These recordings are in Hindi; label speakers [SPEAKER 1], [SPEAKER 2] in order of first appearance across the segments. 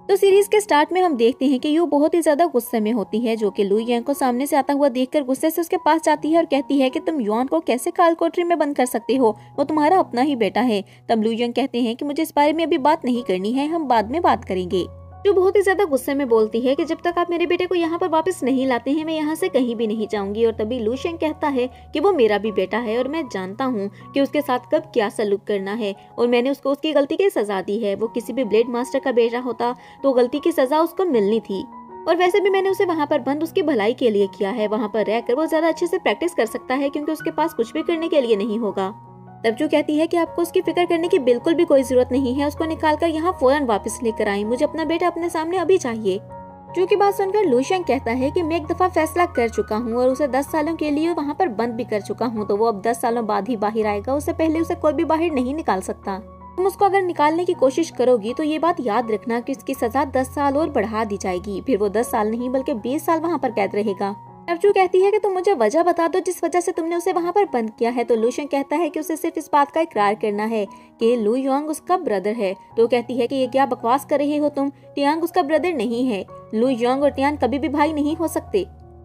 [SPEAKER 1] तो सीरीज के स्टार्ट में हम देखते हैं कि यू बहुत ही ज्यादा गुस्से में होती है, जो कि लू यांग को सामने से आता हुआ देखकर गुस्से से उसके पास जाती है और कहती है कि तुम युआन को कैसे काल कोठरी में बंद कर सकते हो, वो तुम्हारा अपना ही बेटा है। तब लू यांग कहते हैं कि मुझे इस बारे में अभी बात नहीं करनी है, हम बाद में बात करेंगे। जो बहुत ही ज्यादा गुस्से में बोलती है कि जब तक आप मेरे बेटे को यहाँ पर वापस नहीं लाते हैं मैं यहाँ से कहीं भी नहीं जाऊंगी। और तभी लू शेंग कहता है कि वो मेरा भी बेटा है और मैं जानता हूँ कि उसके साथ कब क्या सलूक करना है और मैंने उसको उसकी गलती की सजा दी है। वो किसी भी ब्लेड मास्टर का बेटा होता तो गलती की सजा उसको मिलनी थी, और वैसे भी मैंने उसे वहाँ पर बंद उसकी भलाई के लिए किया है। वहाँ पर रहकर वो ज्यादा अच्छे से प्रैक्टिस कर सकता है क्योंकि उसके पास कुछ भी करने के लिए नहीं होगा। तब जो कहती है कि आपको उसकी फिक्र करने की बिल्कुल भी कोई जरूरत नहीं है, उसको निकालकर यहाँ फौरन वापस लेकर आई, मुझे अपना बेटा अपने सामने अभी चाहिए। जो की बात सुनकर लू शेंग कहता है कि मैं एक दफा फैसला कर चुका हूँ और उसे 10 सालों के लिए वहाँ पर बंद भी कर चुका हूँ, तो वो अब 10 सालों बाद ही बाहर आएगा, उससे पहले उसे कोई भी बाहर नहीं निकाल सकता। तुम उसको अगर निकालने की कोशिश करोगी तो ये बात याद रखना कि उसकी सजा 10 साल और बढ़ा दी जाएगी, फिर वो 10 साल नहीं बल्कि 20 साल वहाँ पर कैद रहेगा। अर्जू कहती है कि तुम मुझे वजह बता दो जिस वजह से तुमने उसे वहाँ पर बंद किया है। तो लू शेंग कहता है कि उसे सिर्फ इस बात का इकरार करना है कि लू यांग उसका ब्रदर है। तो कहती है कि ये क्या बकवास कर रहे हो तुम, टियांग उसका ब्रदर नहीं है, लू यांग और टियांग कभी भी भाई नहीं हो सकते।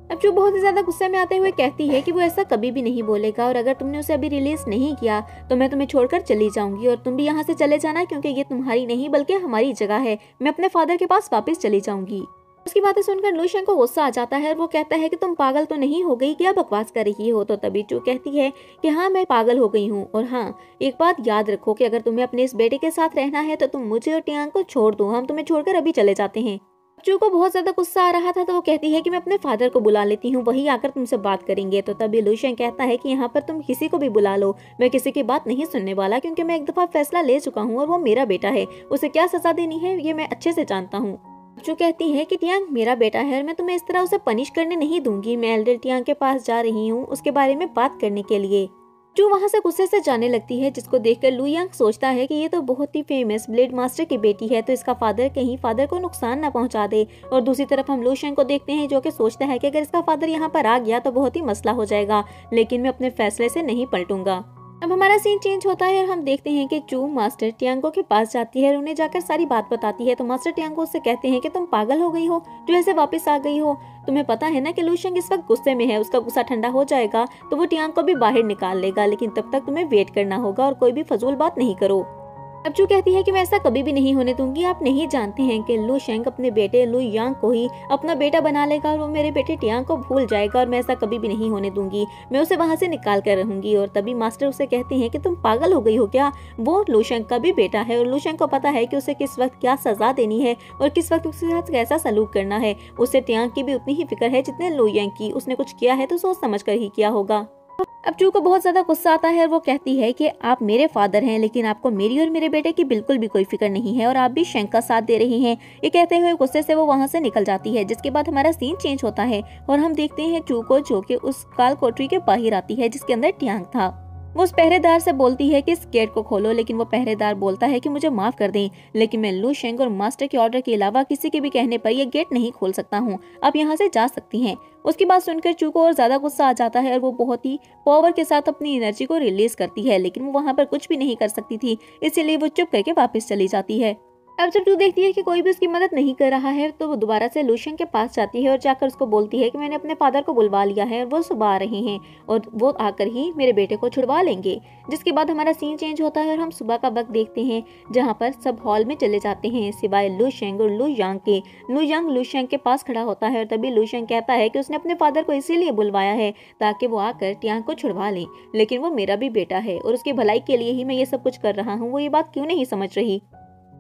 [SPEAKER 1] अर्जू बहुत ही ज्यादा गुस्से में आते हुए कहती है कि वो ऐसा कभी भी नहीं बोलेगा और अगर तुमने उसे अभी रिलीज नहीं किया तो मैं तुम्हें छोड़कर चली जाऊंगी और तुम भी यहाँ से चले जाना क्योंकि ये तुम्हारी नहीं बल्कि हमारी जगह है, मैं अपने फादर के पास वापस चली जाऊंगी। उसकी बातें सुनकर लू शेंग को गुस्सा आ जाता है और वो कहता है कि तुम पागल तो नहीं हो गई, क्या बकवास कर रही हो। तो तभी चू कहती है कि हाँ मैं पागल हो गई हूँ, और हाँ एक बात याद रखो कि अगर तुम्हें अपने इस बेटे के साथ रहना है तो तुम मुझे और टियांग को छोड़ दो, हम तुम्हें छोड़कर अभी चले जाते हैं। चू को बहुत ज्यादा गुस्सा आ रहा था तो वो कहती है कि मैं अपने फादर को बुला लेती हूँ, वही आकर तुमसे बात करेंगे। तो तभी लू शेंग कहता है कि यहाँ पर तुम किसी को भी बुला लो, मैं किसी की बात नहीं सुनने वाला क्योंकि मैं एक दफा फैसला ले चुका हूँ और वो मेरा बेटा है, उसे क्या सजा देनी है ये मैं अच्छे से जानता हूँ। जो कहती है कि टियांग मेरा बेटा है और मैं तुम्हें इस तरह उसे पनिश करने नहीं दूंगी, मैं एल्डर टियांग के पास जा रही हूँ उसके बारे में बात करने के लिए। जो वहाँ से गुस्से से जाने लगती है, जिसको देखकर लू यांग सोचता है कि ये तो बहुत ही फेमस ब्लेड मास्टर की बेटी है, तो इसका फादर कहीं फादर को नुकसान ना पहुंचा दे। और दूसरी तरफ हम लू शेंग को देखते हैं जो कि सोचता है कि अगर इसका फादर यहाँ पर आ गया तो बहुत ही मसला हो जाएगा, लेकिन मैं अपने फैसले से नहीं पलटूंगा। अब हमारा सीन चेंज होता है और हम देखते हैं कि चू मास्टर टियांगो के पास जाती है और उन्हें जाकर सारी बात बताती है। तो मास्टर टियांगो उससे कहते हैं कि तुम पागल हो गई हो जो ऐसे वापस आ गई हो, तुम्हें पता है ना कि लू शेंग इस वक्त गुस्से में है, उसका गुस्सा ठंडा हो जाएगा तो वो टियांग को भी बाहर निकाल लेगा, लेकिन तब तक तुम्हें वेट करना होगा और कोई भी फजूल बात नहीं करो। अब चू कहती है कि मैं ऐसा कभी भी नहीं होने दूंगी, आप नहीं जानते हैं कि लू शेंग अपने बेटे लू यांग को ही अपना बेटा बना लेगा और वो मेरे बेटे टियांग को भूल जाएगा और मैं ऐसा कभी भी नहीं होने दूंगी, मैं उसे वहां से निकाल कर रहूंगी। और तभी मास्टर उसे कहते हैं कि तुम पागल हो गई हो क्या, वो लू शेंग का भी बेटा है और लू शेंग को पता है कि उसे किस वक्त क्या सजा देनी है और किस वक्त उसके साथ कैसा सलूक करना है। उसे टियांग की भी उतनी ही फिक्र है जितने लू यांग की, उसने कुछ किया है तो सोच समझ कर ही किया होगा। अब चू को बहुत ज्यादा गुस्सा आता है और वो कहती है कि आप मेरे फादर हैं लेकिन आपको मेरी और मेरे बेटे की बिल्कुल भी कोई फिक्र नहीं है और आप भी शेंग का साथ दे रही हैं। ये कहते हुए गुस्से से वो वहां से निकल जाती है, जिसके बाद हमारा सीन चेंज होता है और हम देखते हैं चू को जो कि उस काल कोठरी के बाहर आती है जिसके अंदर टियांग था। वो उस पहरेदार से बोलती है कि इस गेट को खोलो, लेकिन वो पहरेदार बोलता है कि मुझे माफ कर दें लेकिन मैं लू शेंग और मास्टर के ऑर्डर के अलावा किसी के भी कहने पर यह गेट नहीं खोल सकता हूँ, आप यहाँ से जा सकती हैं। उसकी बात सुनकर चू को और ज्यादा गुस्सा आ जाता है और वो बहुत ही पावर के साथ अपनी एनर्जी को रिलीज करती है, लेकिन वो वहाँ पर कुछ भी नहीं कर सकती थी, इसीलिए वो चुप करके वापस चली जाती है। अब जब तू देखती है कि कोई भी उसकी मदद नहीं कर रहा है तो वो दोबारा से लू शेंग के पास जाती है और जाकर उसको बोलती है कि मैंने अपने फादर को बुलवा लिया है और वो सुबह आ रहे हैं और वो आकर ही मेरे बेटे को छुड़वा लेंगे। जिसके बाद हमारा सीन चेंज होता है और हम सुबह का वक्त देखते हैं जहाँ पर सब हॉल में चले जाते हैं सिवाय लू शेंग और लू यांग के। लू यांग लू शेंग के पास खड़ा होता है और तभी लू शेंग कहता है कि उसने अपने फादर को इसीलिए बुलवाया है ताकि वो आकर टियांग को छुड़वा लें, लेकिन वो मेरा भी बेटा है और उसकी भलाई के लिए ही मैं ये सब कुछ कर रहा हूँ, वो ये बात क्यों नहीं समझ रही।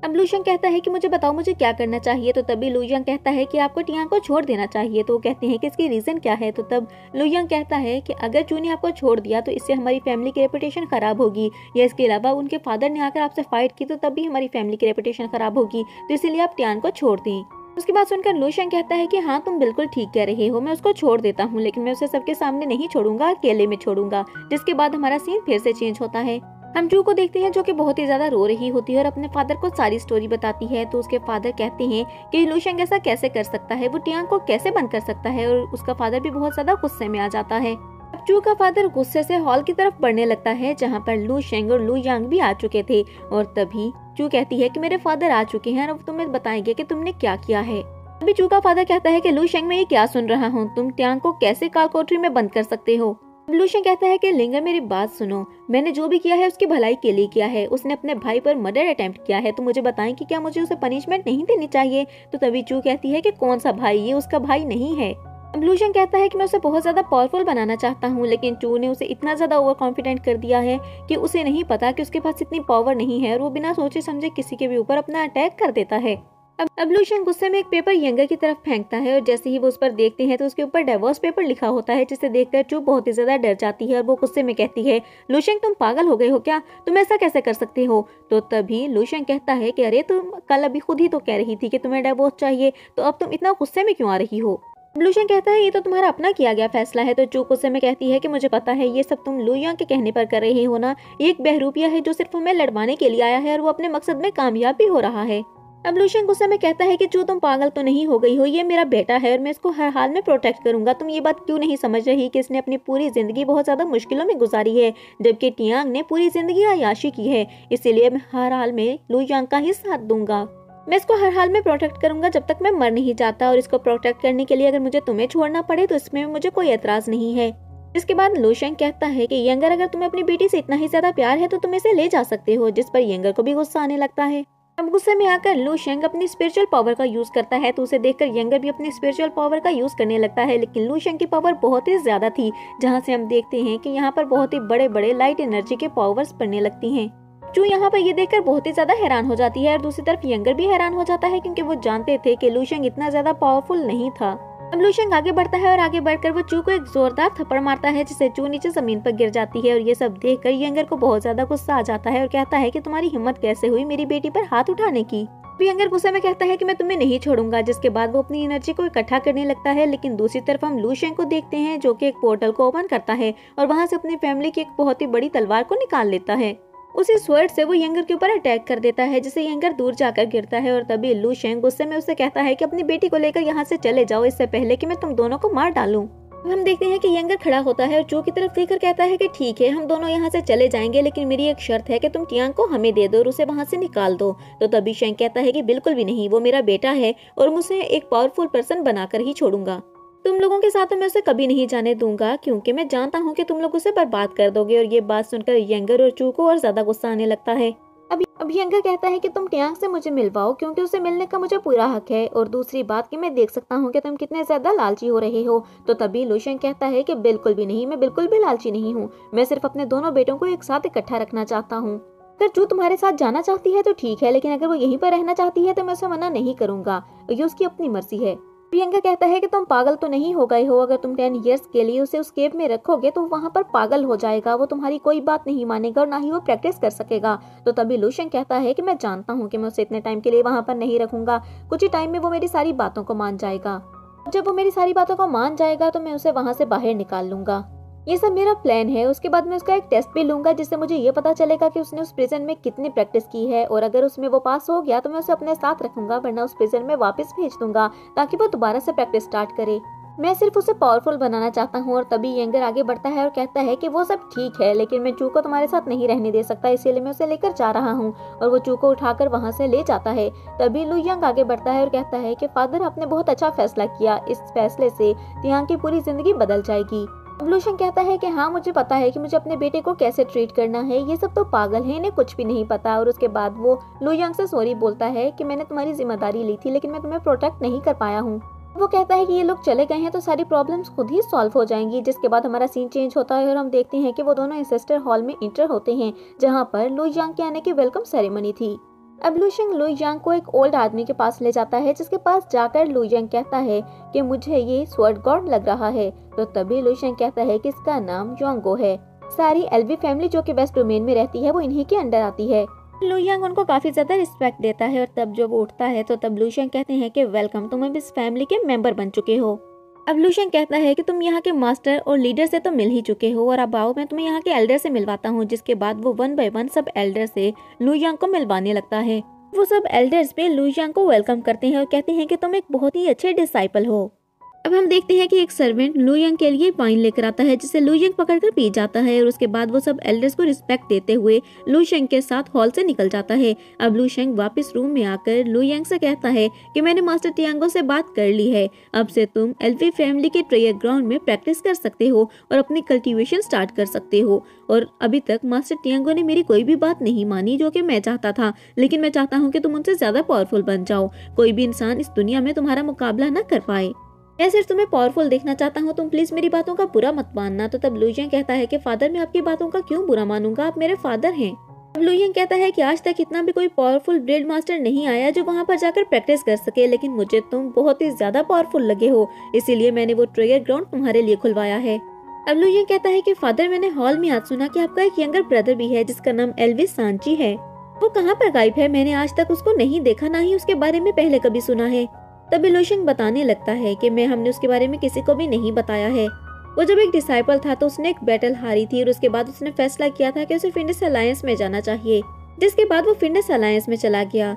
[SPEAKER 1] अब लू शेंग कहता है कि मुझे बताओ मुझे क्या करना चाहिए। तो तभी लू यांग कहता है कि आपको टियांग को छोड़ देना चाहिए। तो वो कहते हैं कि इसकी रीजन क्या है। तो तब लू यांग कहता है कि अगर चू ने आपको छोड़ दिया तो इससे हमारी फैमिली की रेपुटेशन खराब होगी, या इसके अलावा उनके फादर ने आकर आपसे फाइट की तो तब भी हमारी फैमिली की रेपुटेशन खराब होगी, तो इसीलिए आप टियांग को छोड़ दें। उसकी बात सुनकर लू शेंग कहता है कि हाँ तुम बिल्कुल ठीक कह रहे हो, मैं उसको छोड़ देता हूँ लेकिन मैं उसे सबके सामने नहीं छोड़ूंगा, अकेले में छोड़ूंगा। जिसके बाद हमारा सीन फिर से चेंज होता है। हम चू को देखते हैं जो कि बहुत ही ज्यादा रो रही होती है और अपने फादर को सारी स्टोरी बताती है। तो उसके फादर कहते हैं कि लू शेंग ऐसा कैसे कर सकता है, वो टियांग को कैसे बंद कर सकता है, और उसका फादर भी बहुत ज्यादा गुस्से में आ जाता है। अब चू का फादर गुस्से से हॉल की तरफ बढ़ने लगता है जहाँ पर लू शेंग और लू यांग भी आ चुके थे। और तभी चू कहती है कि मेरे फादर आ चुके हैं और अब तुम्हें बताएंगे कि तुमने क्या किया है। अभी चू का फादर कहता है कि लू शेंग, मैं ये क्या सुन रहा हूँ, तुम ट्यांग को कैसे काल कोठरी में बंद कर सकते हो। लू शेंग कहता है कि लिंगर मेरी बात सुनो, मैंने जो भी किया है उसकी भलाई के लिए किया है। उसने अपने भाई पर मर्डर अटेम्प्ट किया है, तो मुझे बताएं कि क्या मुझे उसे पनिशमेंट नहीं देनी चाहिए। तो तभी चू कहती है कि कौन सा भाई, ये उसका भाई नहीं है। अब लू शेंग कहता है कि मैं उसे बहुत ज्यादा पावरफुल बनाना चाहता हूँ, लेकिन चू ने उसे इतना ज्यादा ओवर कॉन्फिडेंट कर दिया है कि उसे नहीं पता कि उसके पास इतनी पावर नहीं है और वो बिना सोचे समझे किसी के भी ऊपर अपना अटैक कर देता है। अब लू शेंग गुस्से में एक पेपर यंगर की तरफ फेंकता है और जैसे ही वो उस पर देखते हैं तो उसके ऊपर डाइवोर्स पेपर लिखा होता है, जिसे देखकर चू बहुत ही ज्यादा डर जाती है और वो गुस्से में कहती है, लू शेंग तुम पागल हो गए हो क्या, तुम ऐसा कैसे कर सकते हो। तो तभी लू शेंग कहता है कि अरे तुम कल अभी खुद ही तो कह रही थी कि तुम्हें डाइवोर्स चाहिए, तो अब तुम इतना गुस्से में क्यों आ रही हो। लू शेंग कहता है ये तो तुम्हारा अपना किया गया फैसला है। तो चू गुस्से में कहती है कि मुझे पता है ये सब तुम लू यांग के कहने पर कर रहे हो ना, ये एक बहरूपिया है जो सिर्फ हमें लड़वाने के लिए आया है और वो अपने मकसद में कामयाब भी हो रहा है। अब लू शेंग गुस्से में कहता है कि चू तुम पागल तो नहीं हो गई हो, ये मेरा बेटा है और मैं इसको हर हाल में प्रोटेक्ट करूंगा। तुम ये बात क्यों नहीं समझ रही कि इसने अपनी पूरी जिंदगी बहुत ज्यादा मुश्किलों में गुजारी है, जबकि टियांग ने पूरी जिंदगी अय्याशी की है। इसीलिए मैं हर हाल में लू यांग का ही साथ दूंगा, मैं इसको हर हाल में प्रोटेक्ट करूंगा जब तक मैं मर नहीं जाता। और इसको प्रोटेक्ट करने के लिए अगर मुझे तुम्हें छोड़ना पड़े तो इसमें मुझे कोई एतराज नहीं है। इसके बाद लू शेंग कहता है कि यंगर, अगर तुम्हें अपनी बेटी से इतना ही ज्यादा प्यार है तो तुम इसे ले जा सकते हो, जिस पर यंगर को भी गुस्सा आने लगता है। अब गुस्से में आकर लू शेंग अपनी स्पिरिचुअल पावर का यूज करता है, तो उसे देखकर यंगर भी अपनी स्पिरिचुअल पावर का यूज करने लगता है। लेकिन लू शेंग की पावर बहुत ही ज्यादा थी, जहाँ से हम देखते हैं कि यहाँ पर बहुत ही बड़े बड़े लाइट एनर्जी के पावर्स पड़ने लगती हैं। चू यहाँ पर ये देखकर बहुत ही ज्यादा हैरान हो जाती है और दूसरी तरफ यंगर भी हैरान हो जाता है, क्योंकि वो जानते थे कि लू शेंग इतना ज्यादा पावरफुल नहीं था। अब लू शेंग आगे बढ़ता है और आगे बढ़कर वो चू को एक जोरदार थप्पड़ मारता है, जिससे चू नीचे जमीन पर गिर जाती है। और ये सब देखकर यंगर को बहुत ज्यादा गुस्सा आ जाता है और कहता है कि तुम्हारी हिम्मत कैसे हुई मेरी बेटी पर हाथ उठाने की। यंगर गुस्से में कहता है कि मैं तुम्हें नहीं छोड़ूंगा, जिसके बाद वो अपनी एनर्जी को इकट्ठा करने लगता है। लेकिन दूसरी तरफ हम लू शेंग को देखते हैं जो कि एक पोर्टल को ओपन करता है और वहां से अपनी फैमिली की एक बहुत ही बड़ी तलवार को निकाल लेता है। उसी स्वर्ड से वो यंगर के ऊपर अटैक कर देता है, जिससे यंगर दूर जाकर गिरता है। और तभी लू शेंग गुस्से में उसे कहता है कि अपनी बेटी को लेकर यहाँ से चले जाओ, इससे पहले कि मैं तुम दोनों को मार डालूं। हम देखते हैं कि यंगर खड़ा होता है और चू की तरफ देखकर कहता है कि ठीक है, हम दोनों यहाँ से चले जाएंगे, लेकिन मेरी एक शर्त है कि तुम टियांग को हमें दे दो और उसे वहाँ से निकाल दो। तो तभी शेंग कहता है कि बिल्कुल भी नहीं, वो मेरा बेटा है और मुझे एक पावरफुल पर्सन बनाकर ही छोड़ूंगा। तुम लोगों के साथ मैं उसे कभी नहीं जाने दूंगा, क्योंकि मैं जानता हूँ कि तुम लोग उसे बर्बाद कर दोगे। और ये बात सुनकर यंगर और चू को और ज्यादा गुस्सा आने लगता है। अब यंगर कहता है कि तुम टियांग से मुझे मिलवाओ, क्योंकि उसे मिलने का मुझे पूरा हक है। और दूसरी बात कि मैं देख सकता हूँ कि तुम कितने ज्यादा लालची हो रहे हो। तो तभी लू शेंग कहता है कि बिल्कुल भी नहीं, मैं बिल्कुल भी लालची नहीं हूँ, मैं सिर्फ अपने दोनों बेटों को एक साथ इकट्ठा रखना चाहता हूँ। अगर चू तुम्हारे साथ जाना चाहती है तो ठीक है, लेकिन अगर वो यहीं पर रहना चाहती है तो मैं उसे मना नहीं करूंगा, ये उसकी अपनी मर्जी है। प्रियंका कहता है कि तुम पागल तो नहीं हो गए हो, अगर तुम 10 इयर्स के लिए उसे उस केव में रखोगे तो वहाँ पर पागल हो जाएगा, वो तुम्हारी कोई बात नहीं मानेगा और ना ही वो प्रैक्टिस कर सकेगा। तो तभी लू शेंग कहता है कि मैं जानता हूँ कि मैं उसे इतने टाइम के लिए वहाँ पर नहीं रखूंगा, कुछ ही टाइम में वो मेरी सारी बातों को मान जाएगा। जब वो मेरी सारी बातों को मान जाएगा तो मैं उसे वहाँ से बाहर निकाल लूंगा। ये सब मेरा प्लान है। उसके बाद मैं उसका एक टेस्ट भी लूंगा, जिससे मुझे ये पता चलेगा कि उसने उस प्रिजन में कितनी प्रैक्टिस की है, और अगर उसमें वो पास हो गया तो मैं उसे अपने साथ रखूंगा, वरना उस प्रिजन में वापस भेज दूंगा ताकि वो दोबारा से प्रैक्टिस स्टार्ट करे। मैं सिर्फ उसे पावरफुल बनाना चाहता हूँ। और तभी यंगर आगे बढ़ता है और कहता है कि वो सब ठीक है, लेकिन मैं चू को तुम्हारे साथ नहीं रहने दे सकता, इसीलिए मैं उसे लेकर जा रहा हूँ। और वो चू को उठाकर वहाँ से ले जाता है। तभी लू यांग आगे बढ़ता है और कहता है कि फादर, आपने बहुत अच्छा फैसला किया, इस फैसले से टियांग की पूरी जिंदगी बदल जाएगी। लू शेंग कहता है कि हाँ, मुझे पता है कि मुझे अपने बेटे को कैसे ट्रीट करना है, ये सब तो पागल है, इन्हें कुछ भी नहीं पता। और उसके बाद वो लू यांग से सॉरी बोलता है कि मैंने तुम्हारी जिम्मेदारी ली थी, लेकिन मैं तुम्हें प्रोटेक्ट नहीं कर पाया हूँ। वो कहता है कि ये लोग चले गए हैं तो सारी प्रॉब्लम्स खुद ही सॉल्व हो जाएंगी। जिसके बाद हमारा सीन चेंज होता है और हम देखते हैं कि वो दोनों इंसेस्टर हॉल में इंटर होते हैं, जहाँ पर लू यांग के आने की वेलकम सेरेमनी थी। अब लू शेंग लू यांग को एक ओल्ड आदमी के पास ले जाता है, जिसके पास जाकर लू यांग कहता है कि मुझे ये स्वर्ड गॉड लग रहा है। तो तभी लू शेंग कहता है कि इसका नाम युआंगो है। सारी एलवी फैमिली जो कि वेस्ट डोमेन में रहती है वो इन्हीं के अंडर आती है। लू यांग उनको काफी ज्यादा रिस्पेक्ट देता है। और तब जब वो उठता है तो तब लू शेंग कहते हैं कि वेलकम, तुम अब इस फैमिली के मेंबर बन चुके हो। अब लू शेंग कहता है कि तुम यहाँ के मास्टर और लीडर से तो मिल ही चुके हो, और अब आओ मैं तुम्हें यहाँ के एल्डर से मिलवाता हूँ। जिसके बाद वो 1 बाय 1 सब एल्डर से लू यांग को मिलवाने लगता है। वो सब एल्डर्स पे लू यांग को वेलकम करते हैं और कहते हैं कि तुम एक बहुत ही अच्छे डिसाइपल हो। अब हम देखते हैं कि एक सर्वेंट लू यंग के लिए वाइन लेकर आता है जिसे लू यंग पकड़कर पी जाता है और उसके बाद वो सब एल्डर्स को रिस्पेक्ट देते हुए लू शेंग के साथ हॉल से निकल जाता है। अब लू शेंग वापस रूम में आकर लू यंग से कहता है कि मैंने मास्टर टियांगो से बात कर ली है, अब से तुम एल्फी फैमिली के ट्रेयर ग्राउंड में प्रैक्टिस कर सकते हो और अपनी कल्टीवेशन स्टार्ट कर सकते हो। और अभी तक मास्टर टियांगो ने मेरी कोई भी बात नहीं मानी जो कि मैं चाहता था, लेकिन मैं चाहता हूँ कि तुम उनसे ज्यादा पावरफुल बन जाओ, कोई भी इंसान इस दुनिया में तुम्हारा मुकाबला न कर पाए। मैं सिर्फ तुम्हें पावरफुल देखना चाहता हूँ, तुम प्लीज मेरी बातों का बुरा मत मानना। तो तब लू यंग कहता है कि फादर मैं आपकी बातों का क्यों बुरा मानूंगा, आप मेरे फादर हैं। अब लू यंग कहता है कि आज तक इतना भी कोई पावरफुल ब्लेड मास्टर नहीं आया जो वहाँ पर जाकर प्रैक्टिस कर सके, लेकिन मुझे तुम बहुत ही ज्यादा पावरफुल लगे हो, इसीलिए मैंने वो ट्रेयर ग्राउंड तुम्हारे लिए खुलवाया है। अब लू यंग कहता है कि फादर मैंने हॉल में आज सुना कि आपका एक यंगर ब्रदर भी है जिसका नाम एल्विस सांची है, वो कहाँ पर गायब है, मैंने आज तक उसको नहीं देखा, ना ही उसके बारे में पहले कभी सुना है। तभी लू शेंग बताने लगता है कि हमने उसके बारे में किसी को भी नहीं बताया है। वो जब एक डिसाइपल था तो उसने एक बैटल हारी थी और उसके बाद उसने फैसला किया था कि उसे फिंडस अलायंस में जाना चाहिए, जिसके बाद वो फिंडस अलायंस में चला गया।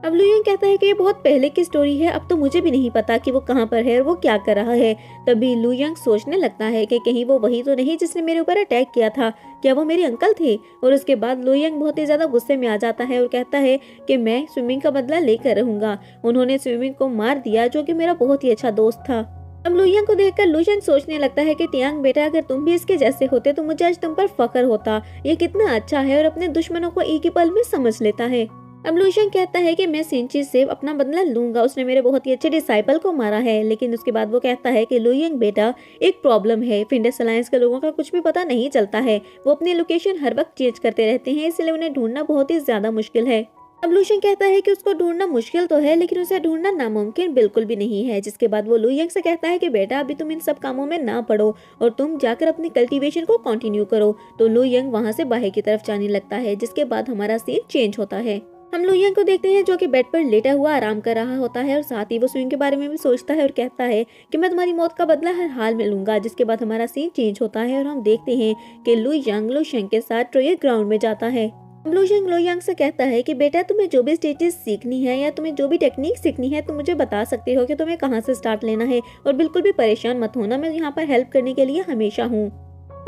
[SPEAKER 1] अब लू यंग कहता है कि ये बहुत पहले की स्टोरी है, अब तो मुझे भी नहीं पता कि वो कहाँ पर है और वो क्या कर रहा है। तभी लू यंग सोचने लगता है कि कहीं वो वही तो नहीं जिसने मेरे ऊपर अटैक किया था, क्या वो मेरे अंकल थे। और उसके बाद लू यंग बहुत ही ज्यादा गुस्से में आ जाता है और कहता है कि मैं स्विमिंग का बदला लेकर रहूंगा, उन्होंने स्विमिंग को मार दिया जो कि मेरा बहुत ही अच्छा दोस्त था। अब लू यंग को देखकर लू शेंग सोचने लगता है कि टियांग बेटा अगर तुम भी इसके जैसे होते तो मुझे आज तुम पर फख्र होता, ये कितना अच्छा है और अपने दुश्मनों को एक ही पल में समझ लेता है। अब लू शेंग कहता है कि मैं सिंची से अपना बदला लूंगा, उसने मेरे बहुत ही अच्छे डिसाइपल को मारा है। लेकिन उसके बाद वो कहता है कि लू यंग बेटा एक प्रॉब्लम है, फिंडस अलायंस के लोगों का कुछ भी पता नहीं चलता है, वो अपनी लोकेशन हर वक्त चेंज करते रहते हैं, इसलिए उन्हें ढूंढना बहुत ही ज्यादा मुश्किल है। अब लू शेंग कहता है कि उसको ढूंढना मुश्किल तो है लेकिन उसे ढूंढना नामुमकिन बिल्कुल भी नहीं है। जिसके बाद वो लू यंग से कहता है कि बेटा अभी तुम इन सब कामों में ना पड़ो और तुम जाकर अपनी कल्टीवेशन को कंटिन्यू करो। तो लू यंग वहां से बाहर की तरफ जाने लगता है, जिसके बाद हमारा सीन चेंज होता है। हम लू यंग को देखते हैं जो कि बेड पर लेटा हुआ आराम कर रहा होता है और साथ ही वो स्विंग के बारे में भी सोचता है और कहता है कि मैं तुम्हारी मौत का बदला हर हाल में लूंगा। जिसके बाद हमारा सीन चेंज होता है और हम देखते हैं कि लू यंग लू शेंग के साथ ट्रेयर ग्राउंड में जाता है। लू शेंग लू यंग से कहता है कि बेटा तुम्हें जो भी स्टेजेस सीखनी है या तुम्हें जो भी टेक्निक सीखनी है तुम मुझे बता सकते हो कि तुम्हें कहाँ से स्टार्ट लेना है, और बिल्कुल भी परेशान मत होना, मैं यहाँ पर हेल्प करने के लिए हमेशा हूँ।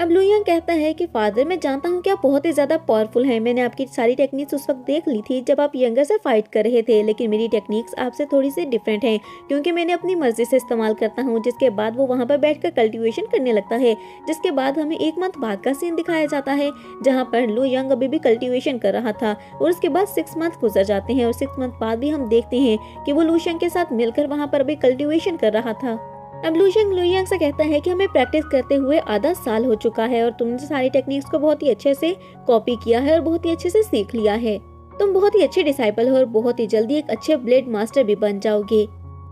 [SPEAKER 1] अब लू यंग कहता है कि फादर मैं जानता हूँ कि आप बहुत ही ज्यादा पावरफुल हैं, मैंने आपकी सारी टेक्निक्स उस वक्त देख ली थी जब आप यंगर से फाइट कर रहे थे, लेकिन मेरी टेक्निक्स आपसे थोड़ी सी डिफरेंट हैं क्योंकि मैंने अपनी मर्जी से इस्तेमाल करता हूँ। जिसके बाद वो वहाँ पर बैठकर कल्टीवेशन करने लगता है। जिसके बाद हमें 1 मंथ बाद का सीन दिखाया जाता है जहाँ पर लू यंग अभी भी कल्टीवेशन कर रहा था और उसके बाद 6 मंथ गुजर जाते हैं और 6 मंथ बाद भी हम देखते हैं कि वो लू शेंग के साथ मिलकर वहाँ पर अभी कल्टीवेशन कर रहा था। अब लू शेंग लू यंग से कहता है कि हमें प्रैक्टिस करते हुए आधा साल हो चुका है और तुमने सारी टेक्निक्स को बहुत ही अच्छे से कॉपी किया है और बहुत ही अच्छे से सीख लिया है, तुम बहुत ही अच्छे डिसाइपल हो और बहुत ही जल्दी एक अच्छे ब्लेड मास्टर भी बन जाओगे।